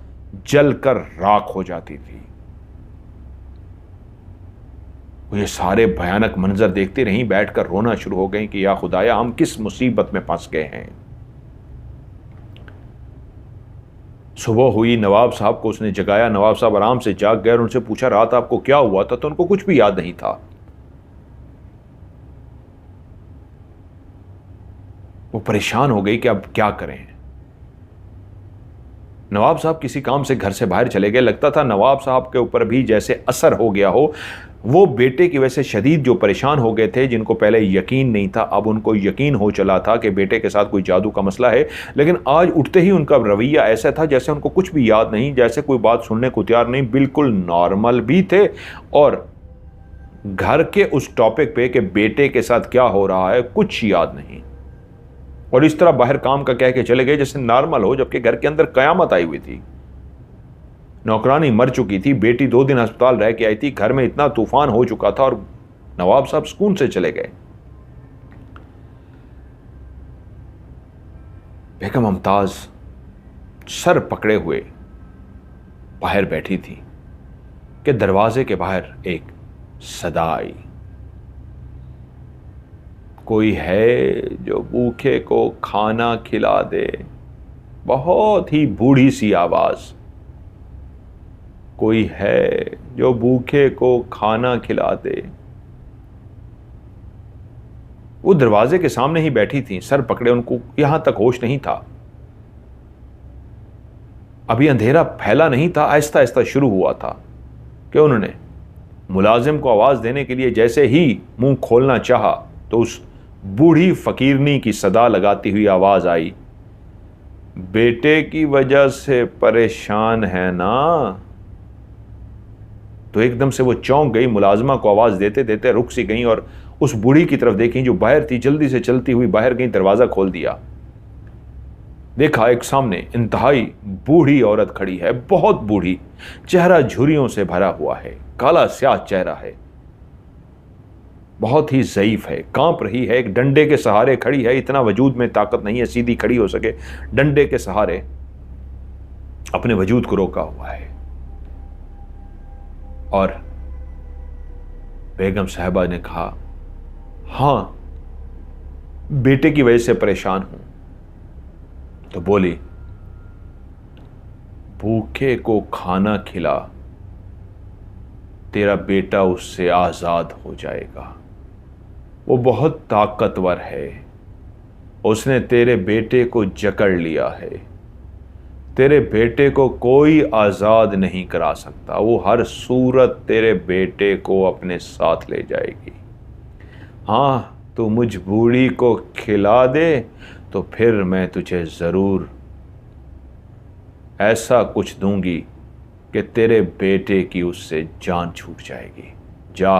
जलकर राख हो जाती थी। वो ये सारे भयानक मंजर देखती रहीं, बैठकर रोना शुरू हो गई कि या खुदाया, हम किस मुसीबत में फंस गए हैं। सुबह हुई, नवाब साहब को उसने जगाया। नवाब साहब आराम से जाग गए और उनसे पूछा, रात आपको क्या हुआ था? तो उनको कुछ भी याद नहीं था। वो परेशान हो गई कि अब क्या करें। नवाब साहब किसी काम से घर से बाहर चले गए। लगता था नवाब साहब के ऊपर भी जैसे असर हो गया हो। वो बेटे की वजह से शदीद जो परेशान हो गए थे, जिनको पहले यकीन नहीं था, अब उनको यकीन हो चला था कि बेटे के साथ कोई जादू का मसला है। लेकिन आज उठते ही उनका रवैया ऐसा था जैसे उनको कुछ भी याद नहीं, जैसे कोई बात सुनने को तैयार नहीं, बिल्कुल नॉर्मल भी थे। और घर के उस टॉपिक पे कि बेटे के साथ क्या हो रहा है कुछ याद नहीं। और इस तरह बाहर काम का कह के चले गए जैसे नॉर्मल हो, जबकि घर के अंदर कयामत आई हुई थी। नौकरानी मर चुकी थी, बेटी 2 दिन अस्पताल रह के आई थी, घर में इतना तूफान हो चुका था और नवाब साहब सुकून से चले गए। बेगम मुमताज सर पकड़े हुए बाहर बैठी थी कि दरवाजे के बाहर एक सदा आई, कोई है जो भूखे को खाना खिला दे। बहुत ही बूढ़ी सी आवाज, कोई है जो भूखे को खाना खिला दे। वो दरवाजे के सामने ही बैठी थी, सर पकड़े, उनको यहां तक होश नहीं था। अभी अंधेरा फैला नहीं था, आहिस्ता आहिस्ता शुरू हुआ था कि उन्होंने मुलाजिम को आवाज देने के लिए जैसे ही मुंह खोलना चाहा तो उस बूढ़ी फकीरनी की सदा लगाती हुई आवाज आई, बेटे की वजह से परेशान है ना। तो एकदम से वो चौंक गई, मुलाजमा को आवाज देते देते रुक सी गई और उस बूढ़ी की तरफ देखी जो बाहर थी। जल्दी से चलती हुई बाहर गई, दरवाजा खोल दिया। देखा एक सामने इंतहाई बूढ़ी औरत खड़ी है, बहुत बूढ़ी, चेहरा झुर्रियों से भरा हुआ है, काला स्याह चेहरा है, बहुत ही ज़ईफ है, कांप रही है, एक डंडे के सहारे खड़ी है। इतना वजूद में ताकत नहीं है सीधी खड़ी हो सके, डंडे के सहारे अपने वजूद को रोका हुआ है। और बेगम साहिबा ने कहा, हां बेटे की वजह से परेशान हूं। तो बोली, भूखे को खाना खिला, तेरा बेटा उससे आजाद हो जाएगा। वो बहुत ताकतवर है, उसने तेरे बेटे को जकड़ लिया है, तेरे बेटे को कोई आजाद नहीं करा सकता। वो हर सूरत तेरे बेटे को अपने साथ ले जाएगी। हां तो मुझ बूढ़ी को खिला दे तो फिर मैं तुझे जरूर ऐसा कुछ दूंगी कि तेरे बेटे की उससे जान छूट जाएगी। जा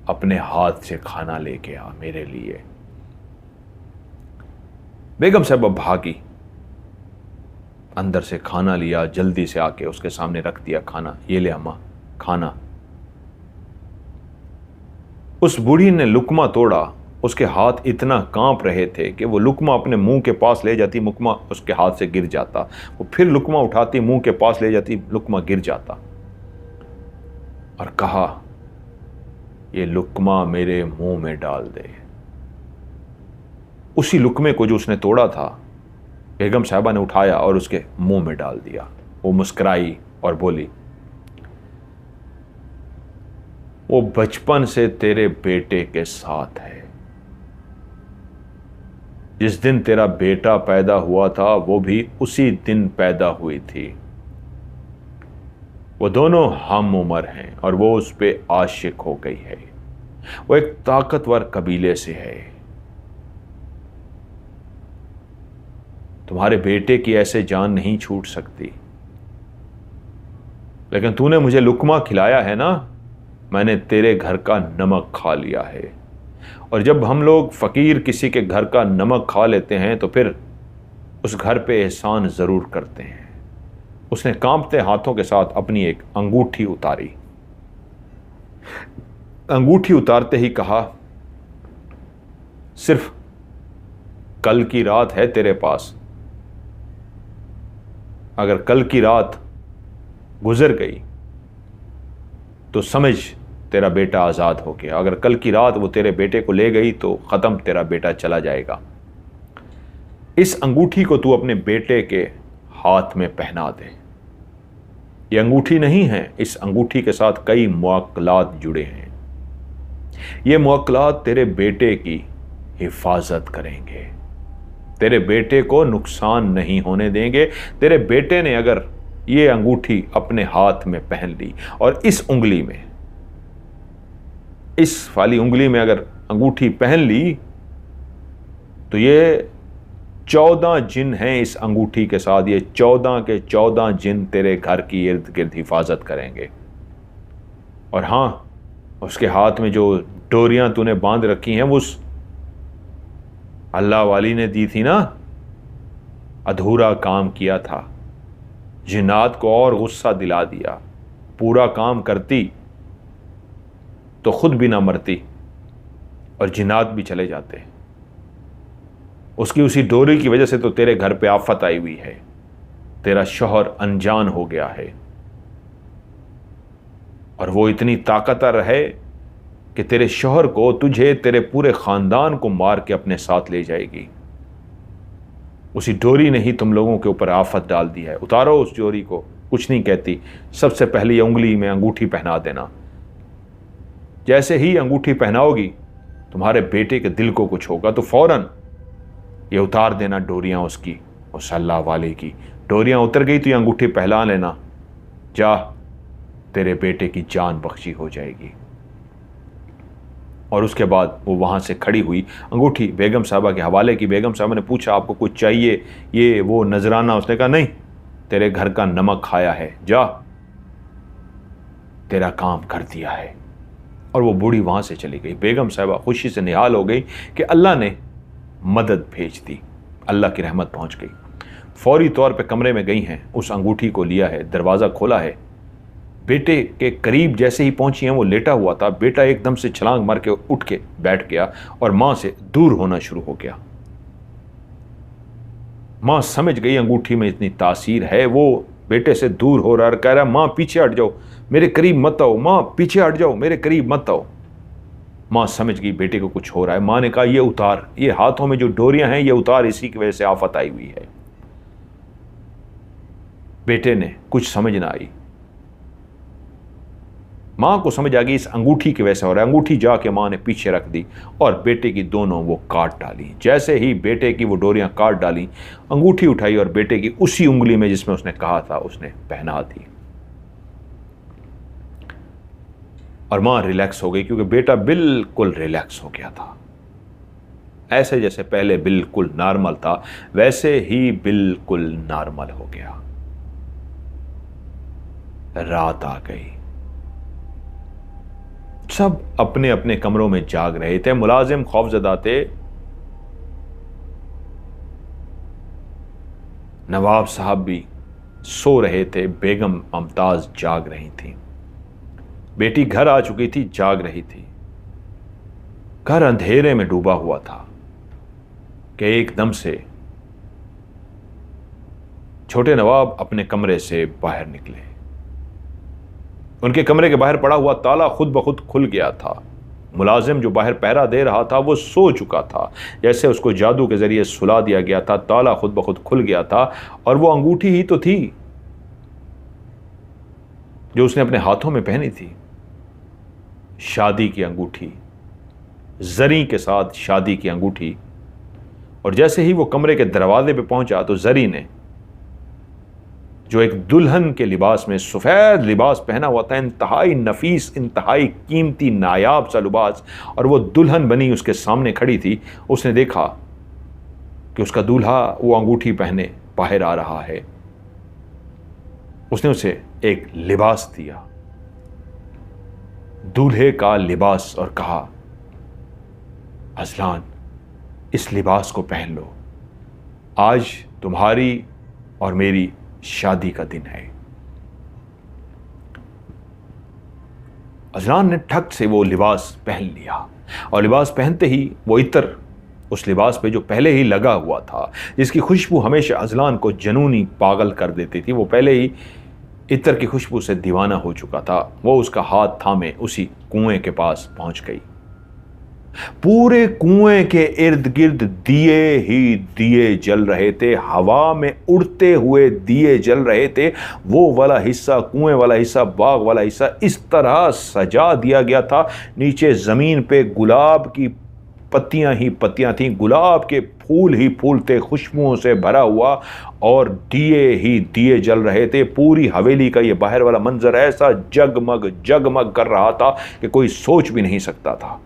अपने हाथ से खाना लेके आ मेरे लिए। बेगम साहब भागी, अंदर से खाना लिया, जल्दी से आके उसके सामने रख दिया खाना। ये ले अम्मा खाना। उस बूढ़ी ने लुकमा तोड़ा, उसके हाथ इतना कांप रहे थे कि वो लुकमा अपने मुंह के पास ले जाती, लुकमा उसके हाथ से गिर जाता। वो फिर लुकमा उठाती, मुंह के पास ले जाती, लुकमा गिर जाता। और कहा, ये लुकमा मेरे मुंह में डाल दे। उसी लुकमे को जो उसने तोड़ा था बेगम साहिबा ने उठाया और उसके मुंह में डाल दिया। वो मुस्कुराई और बोली, वो बचपन से तेरे बेटे के साथ है। जिस दिन तेरा बेटा पैदा हुआ था वो भी उसी दिन पैदा हुई थी। वो दोनों हम उम्र हैं और वो उस पे आशिक हो गई है। वो एक ताकतवर कबीले से है। तुम्हारे बेटे की ऐसे जान नहीं छूट सकती। लेकिन तूने मुझे लुकमा खिलाया है ना, मैंने तेरे घर का नमक खा लिया है। और जब हम लोग फकीर किसी के घर का नमक खा लेते हैं तो फिर उस घर पे एहसान जरूर करते हैं। उसने कांपते हाथों के साथ अपनी एक अंगूठी उतारी। अंगूठी उतारते ही कहा, सिर्फ कल की रात है तेरे पास। अगर कल की रात गुजर गई तो समझ तेरा बेटा आजाद हो गया। अगर कल की रात वो तेरे बेटे को ले गई तो खत्म, तेरा बेटा चला जाएगा। इस अंगूठी को तू अपने बेटे के हाथ में पहना दे। ये अंगूठी नहीं है, इस अंगूठी के साथ कई मुअक्कलात जुड़े हैं। ये मुअक्कलात तेरे बेटे की हिफाजत करेंगे, तेरे बेटे को नुकसान नहीं होने देंगे। तेरे बेटे ने अगर ये अंगूठी अपने हाथ में पहन ली और इस उंगली में, इस वाली उंगली में अगर अंगूठी पहन ली तो ये 14 जिन हैं इस अंगूठी के साथ। ये 14 के 14 जिन तेरे घर की इर्द गिर्द हिफाजत करेंगे। और हाँ, उसके हाथ में जो डोरियां तूने बांध रखी हैं वो उस अल्लाह वाली ने दी थी ना, अधूरा काम किया था, जिन्नात को और गुस्सा दिला दिया। पूरा काम करती तो खुद भी ना मरती और जिन्नात भी चले जाते। उसकी उसी डोरी की वजह से तो तेरे घर पे आफत आई हुई है, तेरा शौहर अनजान हो गया है। और वो इतनी ताकतवर है कि तेरे शौहर को, तुझे, तेरे पूरे खानदान को मार के अपने साथ ले जाएगी। उसी डोरी ने ही तुम लोगों के ऊपर आफत डाल दी है। उतारो उस डोरी को, कुछ नहीं कहती। सबसे पहले ये उंगली में अंगूठी पहना देना। जैसे ही अंगूठी पहनाओगी तुम्हारे बेटे के दिल को कुछ होगा तो फौरन ये उतार देना डोरियां उसकी, उस अल्लाह वाले की। डोरियां उतर गई तो ये अंगूठी पहला लेना। जा, तेरे बेटे की जान बख्शी हो जाएगी। और उसके बाद वो वहाँ से खड़ी हुई, अंगूठी बेगम साहबा के हवाले की। बेगम साहबा ने पूछा आपको कुछ चाहिए, ये वो नजराना? उसने कहा नहीं, तेरे घर का नमक खाया है, जा, तेरा काम कर दिया है। और वो बूढ़ी वहाँ से चली गई। बेगम साहबा खुशी से निहाल हो गई कि अल्लाह ने मदद भेज दी, अल्लाह की रहमत पहुँच गई। फौरी तौर पे कमरे में गई हैं, उस अंगूठी को लिया है, दरवाज़ा खोला है। बेटे के करीब जैसे ही पहुंची हैं, वो लेटा हुआ था। बेटा एकदम से छलांग मार के उठ के बैठ गया और मां से दूर होना शुरू हो गया। मां समझ गई अंगूठी में इतनी तासीर है। वो बेटे से दूर हो रहा है, कह रहा मां पीछे हट जाओ, मेरे करीब मत आओ, मां पीछे हट जाओ, मेरे करीब मत आओ। मां समझ गई बेटे को कुछ हो रहा है। मां ने कहा ये उतार, ये हाथों में जो डोरियां हैं ये उतार, इसी की वजह से आफत आई हुई है। बेटे ने कुछ समझ ना आई। मां को समझ आ गई इस अंगूठी की वजह से हो रहा है। अंगूठी जाके मां ने पीछे रख दी और बेटे की दोनों वो काट डाली। जैसे ही बेटे की वो डोरियां काट डाली, अंगूठी उठाई और बेटे की उसी उंगली में जिसमें उसने कहा था उसने पहना दी। और मां रिलैक्स हो गई, क्योंकि बेटा बिल्कुल रिलैक्स हो गया था। ऐसे जैसे पहले बिल्कुल नॉर्मल था, वैसे ही बिल्कुल नॉर्मल हो गया। रात आ गई। सब अपने अपने कमरों में जाग रहे थे। मुलाजिम खौफजदा थे। नवाब साहब भी सो रहे थे। बेगम मुमताज जाग रही थी। बेटी घर आ चुकी थी, जाग रही थी। घर अंधेरे में डूबा हुआ था कि एकदम से छोटे नवाब अपने कमरे से बाहर निकले। उनके कमरे के बाहर पड़ा हुआ ताला खुद ब खुद खुल गया था। मुलाजिम जो बाहर पहरा दे रहा था वो सो चुका था, जैसे उसको जादू के जरिए सुला दिया गया था। ताला खुद ब खुद खुल गया था और वो अंगूठी ही तो थी जो उसने अपने हाथों में पहनी थी। शादी की अंगूठी, जरी के साथ शादी की अंगूठी। और जैसे ही वो कमरे के दरवाजे पे पहुंचा तो जरी ने, जो एक दुल्हन के लिबास में सफ़ेद लिबास पहना हुआ था, इंतहाई नफीस, इंतहाई कीमती, नायाब सा लिबास, और वो दुल्हन बनी उसके सामने खड़ी थी। उसने देखा कि उसका दूल्हा वो अंगूठी पहने बाहर आ रहा है। उसने उसे एक लिबास दिया, दूल्हे का लिबास, और कहा अजलान, इस लिबास को पहन लो, आज तुम्हारी और मेरी शादी का दिन है। अजलान ने ठक से वो लिबास पहन लिया और लिबास पहनते ही वो इत्र उस लिबास पे जो पहले ही लगा हुआ था, जिसकी खुशबू हमेशा अजलान को जनूनी पागल कर देती थी, वो पहले ही इत्र की खुशबू से दीवाना हो चुका था। वो उसका हाथ थामे उसी कुएं के पास पहुंच गई। पूरे कुएं के इर्द गिर्द दिए ही दिए जल रहे थे, हवा में उड़ते हुए दिए जल रहे थे। वो वाला हिस्सा, कुएं वाला हिस्सा, बाग वाला हिस्सा इस तरह सजा दिया गया था। नीचे जमीन पे गुलाब की पत्तियां ही पत्तियां थीं, गुलाब के फूल ही फूल थे, खुशबुओं से भरा हुआ, और दिए ही दिए जल रहे थे। पूरी हवेली का ये बाहर वाला मंजर ऐसा जगमग जगमग कर रहा था कि कोई सोच भी नहीं सकता था।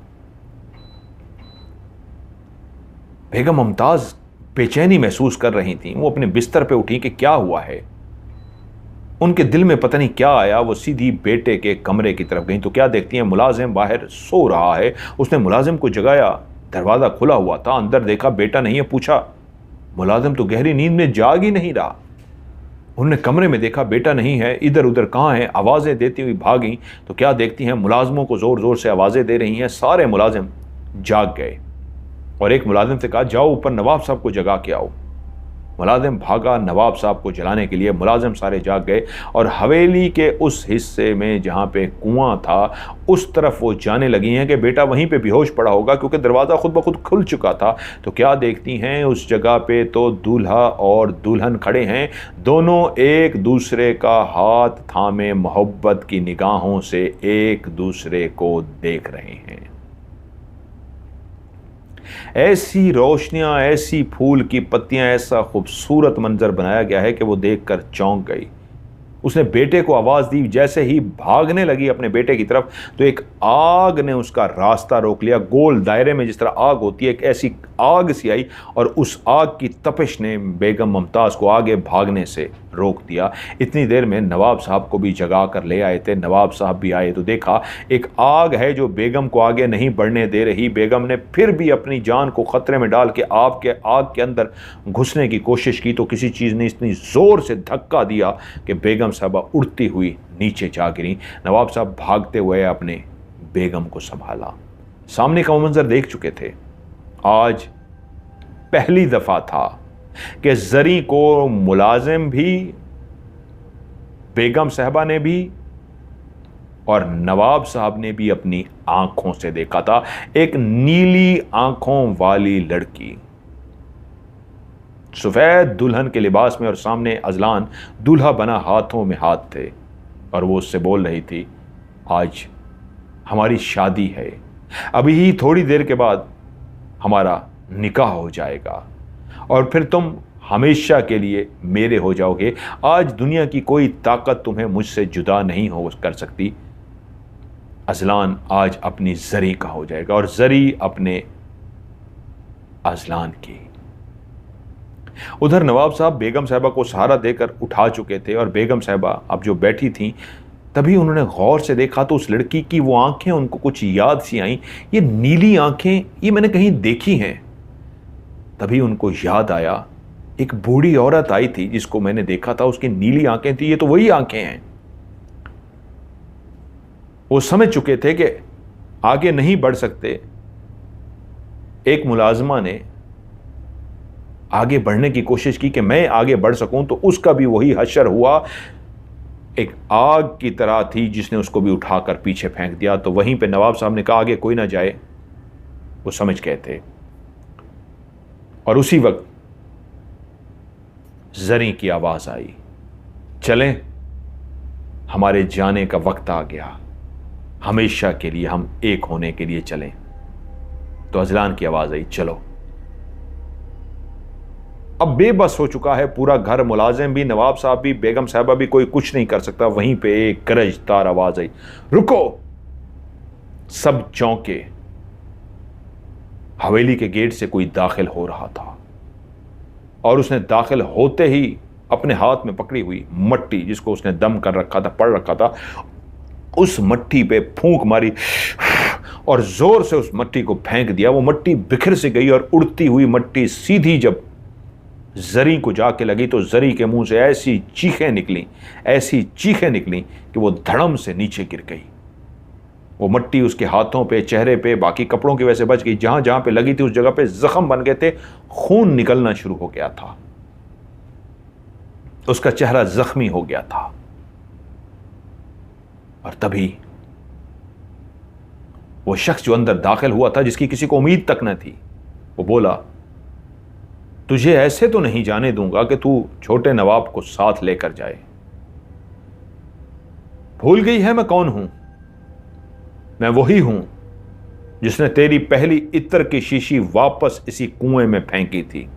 बेगम मुमताज बेचैनी महसूस कर रही थीं। वो अपने बिस्तर पे उठी कि क्या हुआ है। उनके दिल में पता नहीं क्या आया। वो सीधी बेटे के कमरे की तरफ गई तो क्या देखती हैं, मुलाजिम बाहर सो रहा है। उसने मुलाजिम को जगाया, दरवाज़ा खुला हुआ था, अंदर देखा बेटा नहीं है। पूछा, मुलाजिम तो गहरी नींद में जाग ही नहीं रहा। उन्होंने कमरे में देखा बेटा नहीं है, इधर उधर कहाँ है। आवाज़ें देती हुई भागी तो क्या देखती हैं, मुलाजिमों को ज़ोर ज़ोर से आवाज़ें दे रही हैं। सारे मुलाजिम जाग गए और एक मुलाजिम से कहा, जाओ ऊपर नवाब साहब को जगा के आओ। मुलाजिम भागा नवाब साहब को जलाने के लिए। मुलाजिम सारे जाग गए और हवेली के उस हिस्से में जहाँ पे कुआं था उस तरफ वो जाने लगी हैं कि बेटा वहीं पे बेहोश पड़ा होगा, क्योंकि दरवाज़ा खुद ब खुद खुल चुका था। तो क्या देखती हैं, उस जगह पे तो दूल्हा और दुल्हन खड़े हैं। दोनों एक दूसरे का हाथ थामे मोहब्बत की निगाहों से एक दूसरे को देख रहे हैं। ऐसी रोशनियां, ऐसी फूल की पत्तियां, ऐसा खूबसूरत मंजर बनाया गया है कि वो देखकर चौंक गई। उसने बेटे को आवाज़ दी। जैसे ही भागने लगी अपने बेटे की तरफ तो एक आग ने उसका रास्ता रोक लिया। गोल दायरे में जिस तरह आग होती है, एक ऐसी आग सी आई और उस आग की तपिश ने बेगम मुमताज़ को आगे भागने से रोक दिया। इतनी देर में नवाब साहब को भी जगा कर ले आए थे। नवाब साहब भी आए तो देखा एक आग है जो बेगम को आगे नहीं बढ़ने दे रही। बेगम ने फिर भी अपनी जान को ख़तरे में डाल के आग के अंदर घुसने की कोशिश की तो किसी चीज़ ने इतनी ज़ोर से धक्का दिया कि बेगम साहबा उड़ती हुई नीचे जा गिरी। नवाब साहब भागते हुए अपने बेगम को संभाला। सामने का मंजर देख चुके थे। आज पहली दफा था कि जरी को मुलाजिम भी, बेगम साहबा ने भी और नवाब साहब ने भी अपनी आंखों से देखा था। एक नीली आंखों वाली लड़की सफेद दुल्हन के लिबास में और सामने अजलान दूल्हा बना, हाथों में हाथ थे और वो उससे बोल रही थी, आज हमारी शादी है, अभी ही थोड़ी देर के बाद हमारा निकाह हो जाएगा और फिर तुम हमेशा के लिए मेरे हो जाओगे। आज दुनिया की कोई ताकत तुम्हें मुझसे जुदा नहीं हो कर सकती। अजलान आज अपनी जरी का हो जाएगा और जरी अपने अजलान की। उधर नवाब साहब बेगम साहबा को सहारा देकर उठा चुके थे और बेगम साहबा अब जो बैठी थीं, तभी उन्होंने गौर से देखा तो उस लड़की की वो आंखें उनको कुछ याद सी आईं। ये नीली आंखें, ये मैंने कहीं देखी हैं। तभी उनको याद आया, एक बूढ़ी औरत आई थी जिसको मैंने देखा था, उसकी नीली आंखें थी, ये तो वही आंखें हैं। वो समझ चुके थे कि आगे नहीं बढ़ सकते। एक मुलाजमा ने आगे बढ़ने की कोशिश की कि मैं आगे बढ़ सकूं, तो उसका भी वही हशर हुआ। एक आग की तरह थी जिसने उसको भी उठाकर पीछे फेंक दिया। तो वहीं पे नवाब साहब ने कहा, आगे कोई ना जाए। वो समझ गए थे और उसी वक्त जरी की आवाज आई, चलें, हमारे जाने का वक्त आ गया, हमेशा के लिए हम एक होने के लिए चलें। तो अजलान की आवाज आई, चलो। अब बेबस हो चुका है पूरा घर, मुलाजिम भी, नवाब साहब भी, बेगम साहबा भी, कोई कुछ नहीं कर सकता। वहीं पे एक गरजदार आवाज आई, रुको। सब चौंके। हवेली के गेट से कोई दाखिल हो रहा था और उसने दाखिल होते ही अपने हाथ में पकड़ी हुई मट्टी, जिसको उसने दम कर रखा था, पड़ रखा था, उस मट्टी पे फूंक मारी और जोर से उस मट्टी को फेंक दिया। वो मट्टी बिखर से गई और उड़ती हुई मट्टी सीधी जब जरी को जाके लगी तो जरी के मुंह से ऐसी चीखें निकली, ऐसी चीखें निकली कि वो धड़म से नीचे गिर गई। वो मट्टी उसके हाथों पे, चेहरे पे, बाकी कपड़ों की वजह से बच गई। जहां जहां पे लगी थी उस जगह पे जख्म बन गए थे, खून निकलना शुरू हो गया था, उसका चेहरा जख्मी हो गया था। और तभी वो शख्स जो अंदर दाखिल हुआ था, जिसकी किसी को उम्मीद तक न थी, वो बोला, तुझे ऐसे तो नहीं जाने दूंगा कि तू छोटे नवाब को साथ लेकर जाए। भूल गई है मैं कौन हूं? मैं वही हूं जिसने तेरी पहली इत्र की शीशी वापस इसी कुएं में फेंकी थी।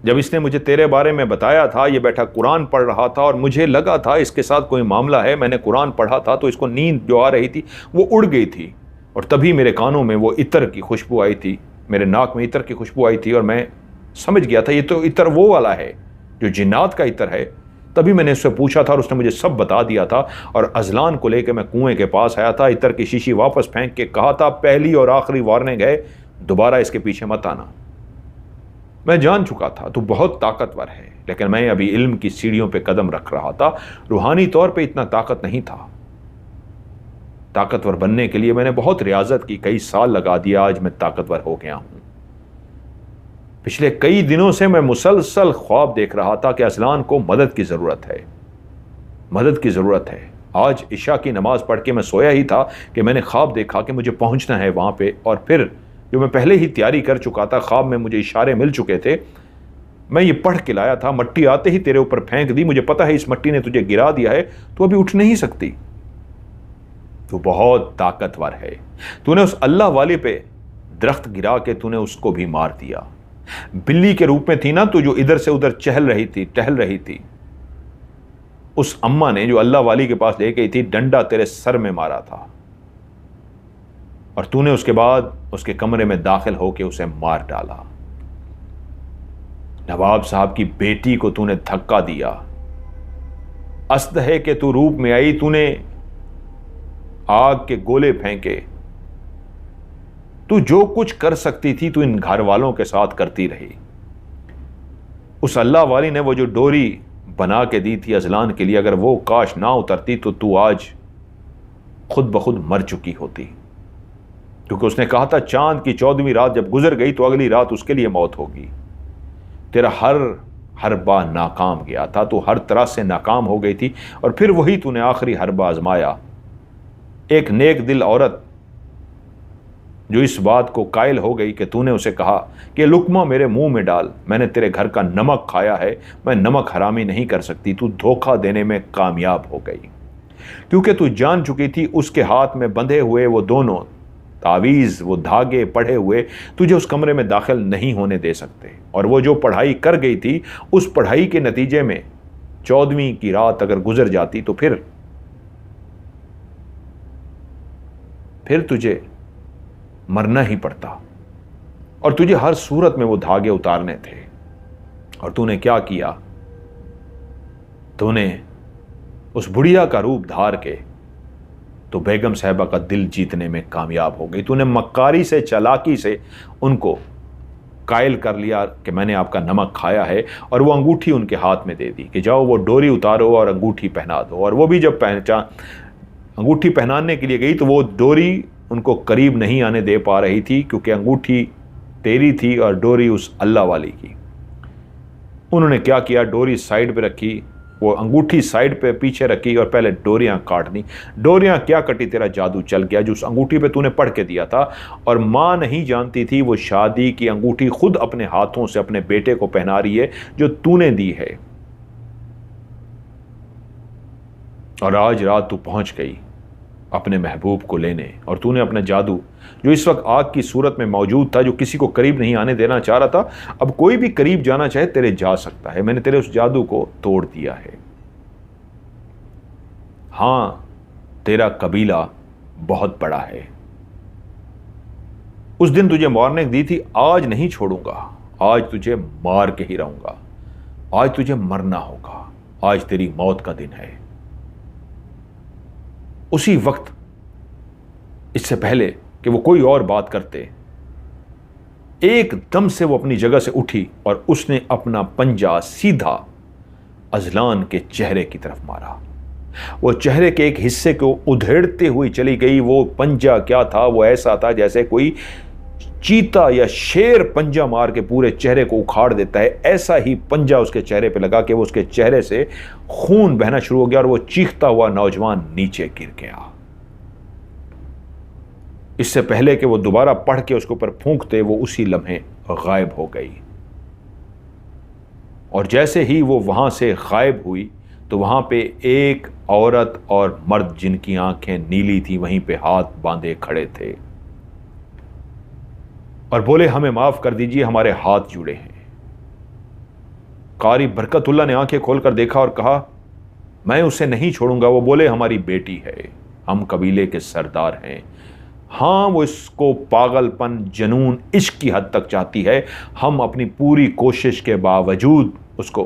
जब इसने मुझे तेरे बारे में बताया था, ये बैठा कुरान पढ़ रहा था और मुझे लगा था इसके साथ कोई मामला है। मैंने कुरान पढ़ा था तो इसको नींद जो आ रही थी वो उड़ गई थी, और तभी मेरे कानों में वो इत्र की खुशबू आई थी, मेरे नाक में इत्र की खुशबू आई थी, और मैं समझ गया था ये तो इत्र वो वाला है जो जिन्नात का इत्र है। तभी मैंने उससे पूछा था और उसने मुझे सब बता दिया था, और अजलान को लेकर मैं कुएं के पास आया था, इत्र की शीशी वापस फेंक के कहा था पहली और आखिरी वार्निंग है, दोबारा इसके पीछे मत आना। मैं जान चुका था तू बहुत ताकतवर है, लेकिन मैं अभी इल्म की सीढ़ियों पे कदम रख रहा था, रूहानी तौर पे इतना ताकत नहीं था। ताकतवर बनने के लिए मैंने बहुत रियाजत की, कई साल लगा दिया, आज मैं ताकतवर हो गया हूं। पिछले कई दिनों से मैं मुसलसल ख्वाब देख रहा था कि असलान को मदद की ज़रूरत है, मदद की ज़रूरत है। आज इशा की नमाज पढ़ के मैं सोया ही था कि मैंने ख्वाब देखा कि मुझे पहुंचना है वहाँ पे, और फिर जो मैं पहले ही तैयारी कर चुका था, ख्वाब में मुझे इशारे मिल चुके थे, मैं ये पढ़ के लाया था। मट्टी आते ही तेरे ऊपर फेंक दी, मुझे पता है इस मट्टी ने तुझे गिरा दिया है, तू अभी उठ नहीं सकती, तू बहुत ताकतवर है। तूने उस अल्लाह वाले पे दरख्त गिरा के तूने उसको भी मार दिया। बिल्ली के रूप में थी ना तू, जो इधर से उधर टहल रही थी, उस अम्मा ने जो अल्लाह वाली के पास ले गई थी, डंडा तेरे सर में मारा था, और तूने उसके बाद उसके कमरे में दाखिल होकर उसे मार डाला। नवाब साहब की बेटी को तूने धक्का दिया। अस्त है कि तू रूप में आई, तूने आग के गोले फेंके, तू जो कुछ कर सकती थी तू इन घर वालों के साथ करती रही। उस अल्लाह वाली ने वो जो डोरी बना के दी थी अजलान के लिए, अगर वो काश ना उतरती तो तू आज खुद ब खुद मर चुकी होती, क्योंकि उसने कहा था चांद की 14वीं रात जब गुजर गई तो अगली रात उसके लिए मौत होगी। तेरा हरबा नाकाम गया था, तू हर तरह से नाकाम हो गई थी, और फिर वही तूने आखिरी हरबा आजमाया। एक नेक दिल औरत जो इस बात को कायल हो गई कि तूने उसे कहा कि लुकमा मेरे मुंह में डाल, मैंने तेरे घर का नमक खाया है, मैं नमक हरामी नहीं कर सकती, तू धोखा देने में कामयाब हो गई, क्योंकि तू जान चुकी थी उसके हाथ में बंधे हुए वो दोनों तावीज़, वो धागे पढ़े हुए तुझे उस कमरे में दाखिल नहीं होने दे सकते। और वो जो पढ़ाई कर गई थी, उस पढ़ाई के नतीजे में 14वीं की रात अगर गुजर जाती तो फिर तुझे मरना ही पड़ता, और तुझे हर सूरत में वो धागे उतारने थे। और तूने क्या किया, तूने उस बुढ़िया का रूप धार के तो बेगम साहिबा का दिल जीतने में कामयाब हो गई। तूने मक्कारी से, चालाकी से उनको कायल कर लिया कि मैंने आपका नमक खाया है, और वो अंगूठी उनके हाथ में दे दी कि जाओ वो डोरी उतारो और अंगूठी पहना दो। और वो भी जब अंगूठी पहनाने के लिए गई तो वो डोरी उनको करीब नहीं आने दे पा रही थी, क्योंकि अंगूठी तेरी थी और डोरी उस अल्लाह वाली की। उन्होंने क्या किया, डोरी साइड पे रखी, वो अंगूठी साइड पे पीछे रखी और पहले डोरियां काट दी। डोरियां क्या कटी, तेरा जादू चल गया जो उस अंगूठी पे तूने पढ़ के दिया था। और माँ नहीं जानती थी वो शादी की अंगूठी खुद अपने हाथों से अपने बेटे को पहना रही है जो तूने दी है। और आज रात तू पहुंच गई अपने महबूब को लेने, और तूने अपना जादू जो इस वक्त आग की सूरत में मौजूद था, जो किसी को करीब नहीं आने देना चाह रहा था, अब कोई भी करीब जाना चाहे तेरे जा सकता है। मैंने तेरे उस जादू को तोड़ दिया है। हां, तेरा कबीला बहुत बड़ा है। उस दिन तुझे वार्निंग दी थी, आज नहीं छोड़ूंगा, आज तुझे मार के ही रहूंगा, आज तुझे मरना होगा, आज तेरी मौत का दिन है। उसी वक्त, इससे पहले कि वो कोई और बात करते, एकदम से वो अपनी जगह से उठी और उसने अपना पंजा सीधा अजलान के चेहरे की तरफ मारा। वो चेहरे के एक हिस्से को उधेड़ते हुए चली गई। वो पंजा क्या था, वो ऐसा था जैसे कोई चीता या शेर पंजा मार के पूरे चेहरे को उखाड़ देता है। ऐसा ही पंजा उसके चेहरे पे लगा कि वो उसके चेहरे से खून बहना शुरू हो गया और वो चीखता हुआ नौजवान नीचे गिर गया। इससे पहले कि वो दोबारा पढ़ के उसके ऊपर फूंकते, वो उसी लम्हे गायब हो गई। और जैसे ही वो वहां से गायब हुई तो वहाँ पे एक औरत और मर्द जिनकी आंखें नीली थी वहीं पे हाथ बांधे खड़े थे और बोले, हमें माफ कर दीजिए, हमारे हाथ जुड़े हैं। कारी बरकतुल्ला ने आंखें खोलकर देखा और कहा, मैं उसे नहीं छोड़ूंगा। वो बोले, हमारी बेटी है, हम कबीले के सरदार हैं। हाँ, वो इसको पागलपन, जुनून, इश्क की हद तक चाहती है। हम अपनी पूरी कोशिश के बावजूद उसको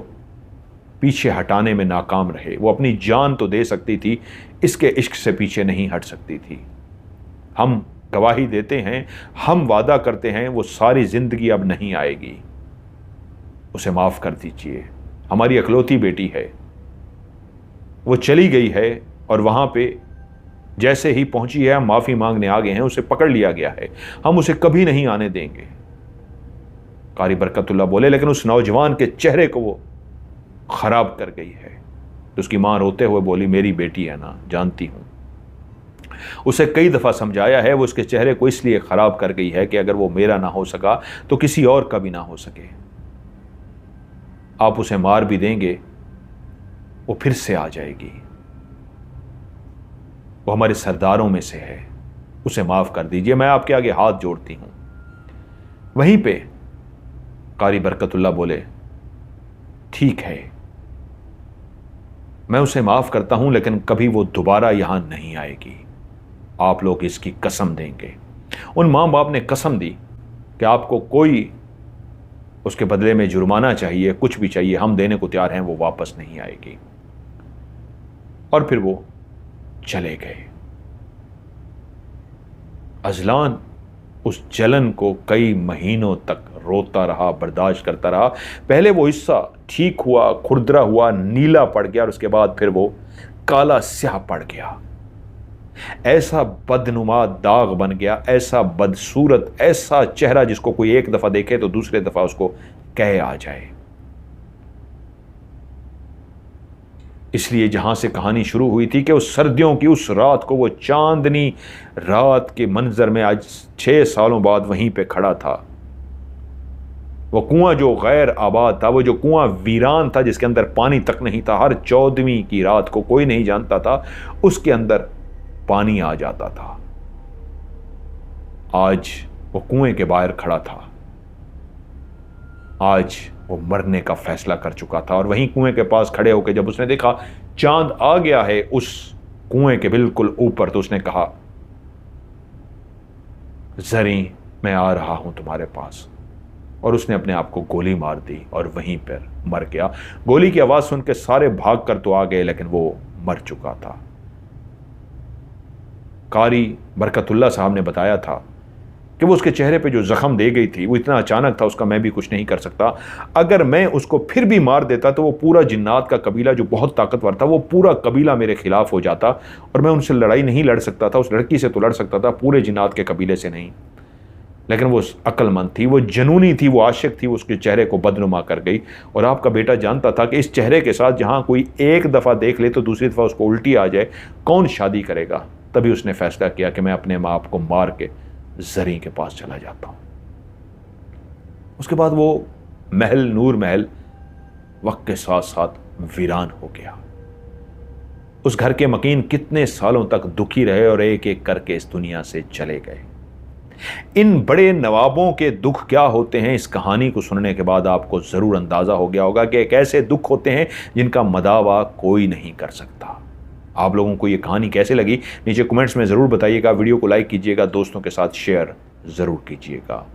पीछे हटाने में नाकाम रहे। वो अपनी जान तो दे सकती थी, इसके इश्क से पीछे नहीं हट सकती थी। हम गवाही देते हैं, हम वादा करते हैं, वो सारी जिंदगी अब नहीं आएगी। उसे माफ कर दीजिए, हमारी इकलौती बेटी है। वो चली गई है और वहां पे जैसे ही पहुंची है, हम माफी मांगने आ गए हैं, उसे पकड़ लिया गया है, हम उसे कभी नहीं आने देंगे। कारी बरकतुल्ला बोले, लेकिन उस नौजवान के चेहरे को वो खराब कर गई है। तो उसकी मां रोते हुए बोली, मेरी बेटी है ना, जानती हूं। उसे कई दफा समझाया है, वो उसके चेहरे को इसलिए खराब कर गई है कि अगर वो मेरा ना हो सका तो किसी और का भी ना हो सके। आप उसे मार भी देंगे, वो फिर से आ जाएगी। वो हमारे सरदारों में से है, उसे माफ कर दीजिए, मैं आपके आगे हाथ जोड़ती हूं। वहीं पे कारी बरकतुल्ला बोले, ठीक है, मैं उसे माफ करता हूं, लेकिन कभी वो दोबारा यहां नहीं आएगी। आप लोग इसकी कसम देंगे। उन मां बाप ने कसम दी कि आपको कोई उसके बदले में जुर्माना चाहिए, कुछ भी चाहिए, हम देने को तैयार हैं, वो वापस नहीं आएगी। और फिर वो चले गए। अजलान उस जलन को कई महीनों तक रोता रहा, बर्दाश्त करता रहा। पहले वो हिस्सा ठीक हुआ, खुरदरा हुआ, नीला पड़ गया और उसके बाद फिर वो काला स्याह पड़ गया। ऐसा बदनुमा दाग बन गया, ऐसा बदसूरत, ऐसा चेहरा जिसको कोई एक दफा देखे तो दूसरे दफा उसको कहे आ जाए। इसलिए जहां से कहानी शुरू हुई थी कि उस सर्दियों की उस रात को, वो चांदनी रात के मंजर में आज 6 सालों बाद वहीं पे खड़ा था। वो कुआं जो गैर आबाद था, वो जो कुआं वीरान था, जिसके अंदर पानी तक नहीं था, हर 14वीं की रात को कोई नहीं जानता था उसके अंदर पानी आ जाता था। आज वो कुएं के बाहर खड़ा था। आज वो मरने का फैसला कर चुका था और वहीं कुएं के पास खड़े होकर जब उसने देखा चांद आ गया है उस कुएं के बिल्कुल ऊपर, तो उसने कहा, जरी, मैं आ रहा हूं तुम्हारे पास। और उसने अपने आप को गोली मार दी और वहीं पर मर गया। गोली की आवाज सुन के सारे भाग कर तो आ गए, लेकिन वो मर चुका था। कारी बरकतुल्ला साहब ने बताया था कि वो उसके चेहरे पे जो जख्म दे गई थी वो इतना अचानक था, उसका मैं भी कुछ नहीं कर सकता। अगर मैं उसको फिर भी मार देता तो वो पूरा जिन्नात का कबीला जो बहुत ताकतवर था, वो पूरा कबीला मेरे खिलाफ हो जाता और मैं उनसे लड़ाई नहीं लड़ सकता था। उस लड़की से तो लड़ सकता था, पूरे जिन्नात के कबीले से नहीं। लेकिन वो अक्लमंद थी, वो जनूनी थी, वो आशिक थी, वो उसके चेहरे को बदनुमा कर गई। और आपका बेटा जानता था कि इस चेहरे के साथ जहां कोई एक दफ़ा देख ले तो दूसरी दफ़ा उसको उल्टी आ जाए, कौन शादी करेगा। तभी उसने फैसला किया कि मैं अपने माँ बाप को मार के जरी के पास चला जाता हूं। उसके बाद वो महल, नूर महल, वक्त के साथ साथ वीरान हो गया। उस घर के मकीन कितने सालों तक दुखी रहे और एक एक करके इस दुनिया से चले गए। इन बड़े नवाबों के दुख क्या होते हैं, इस कहानी को सुनने के बाद आपको जरूर अंदाजा हो गया होगा कि एक ऐसे दुख होते हैं जिनका मदावा कोई नहीं कर सकता। आप लोगों को ये कहानी कैसे लगी नीचे कमेंट्स में ज़रूर बताइएगा। वीडियो को लाइक कीजिएगा, दोस्तों के साथ शेयर ज़रूर कीजिएगा।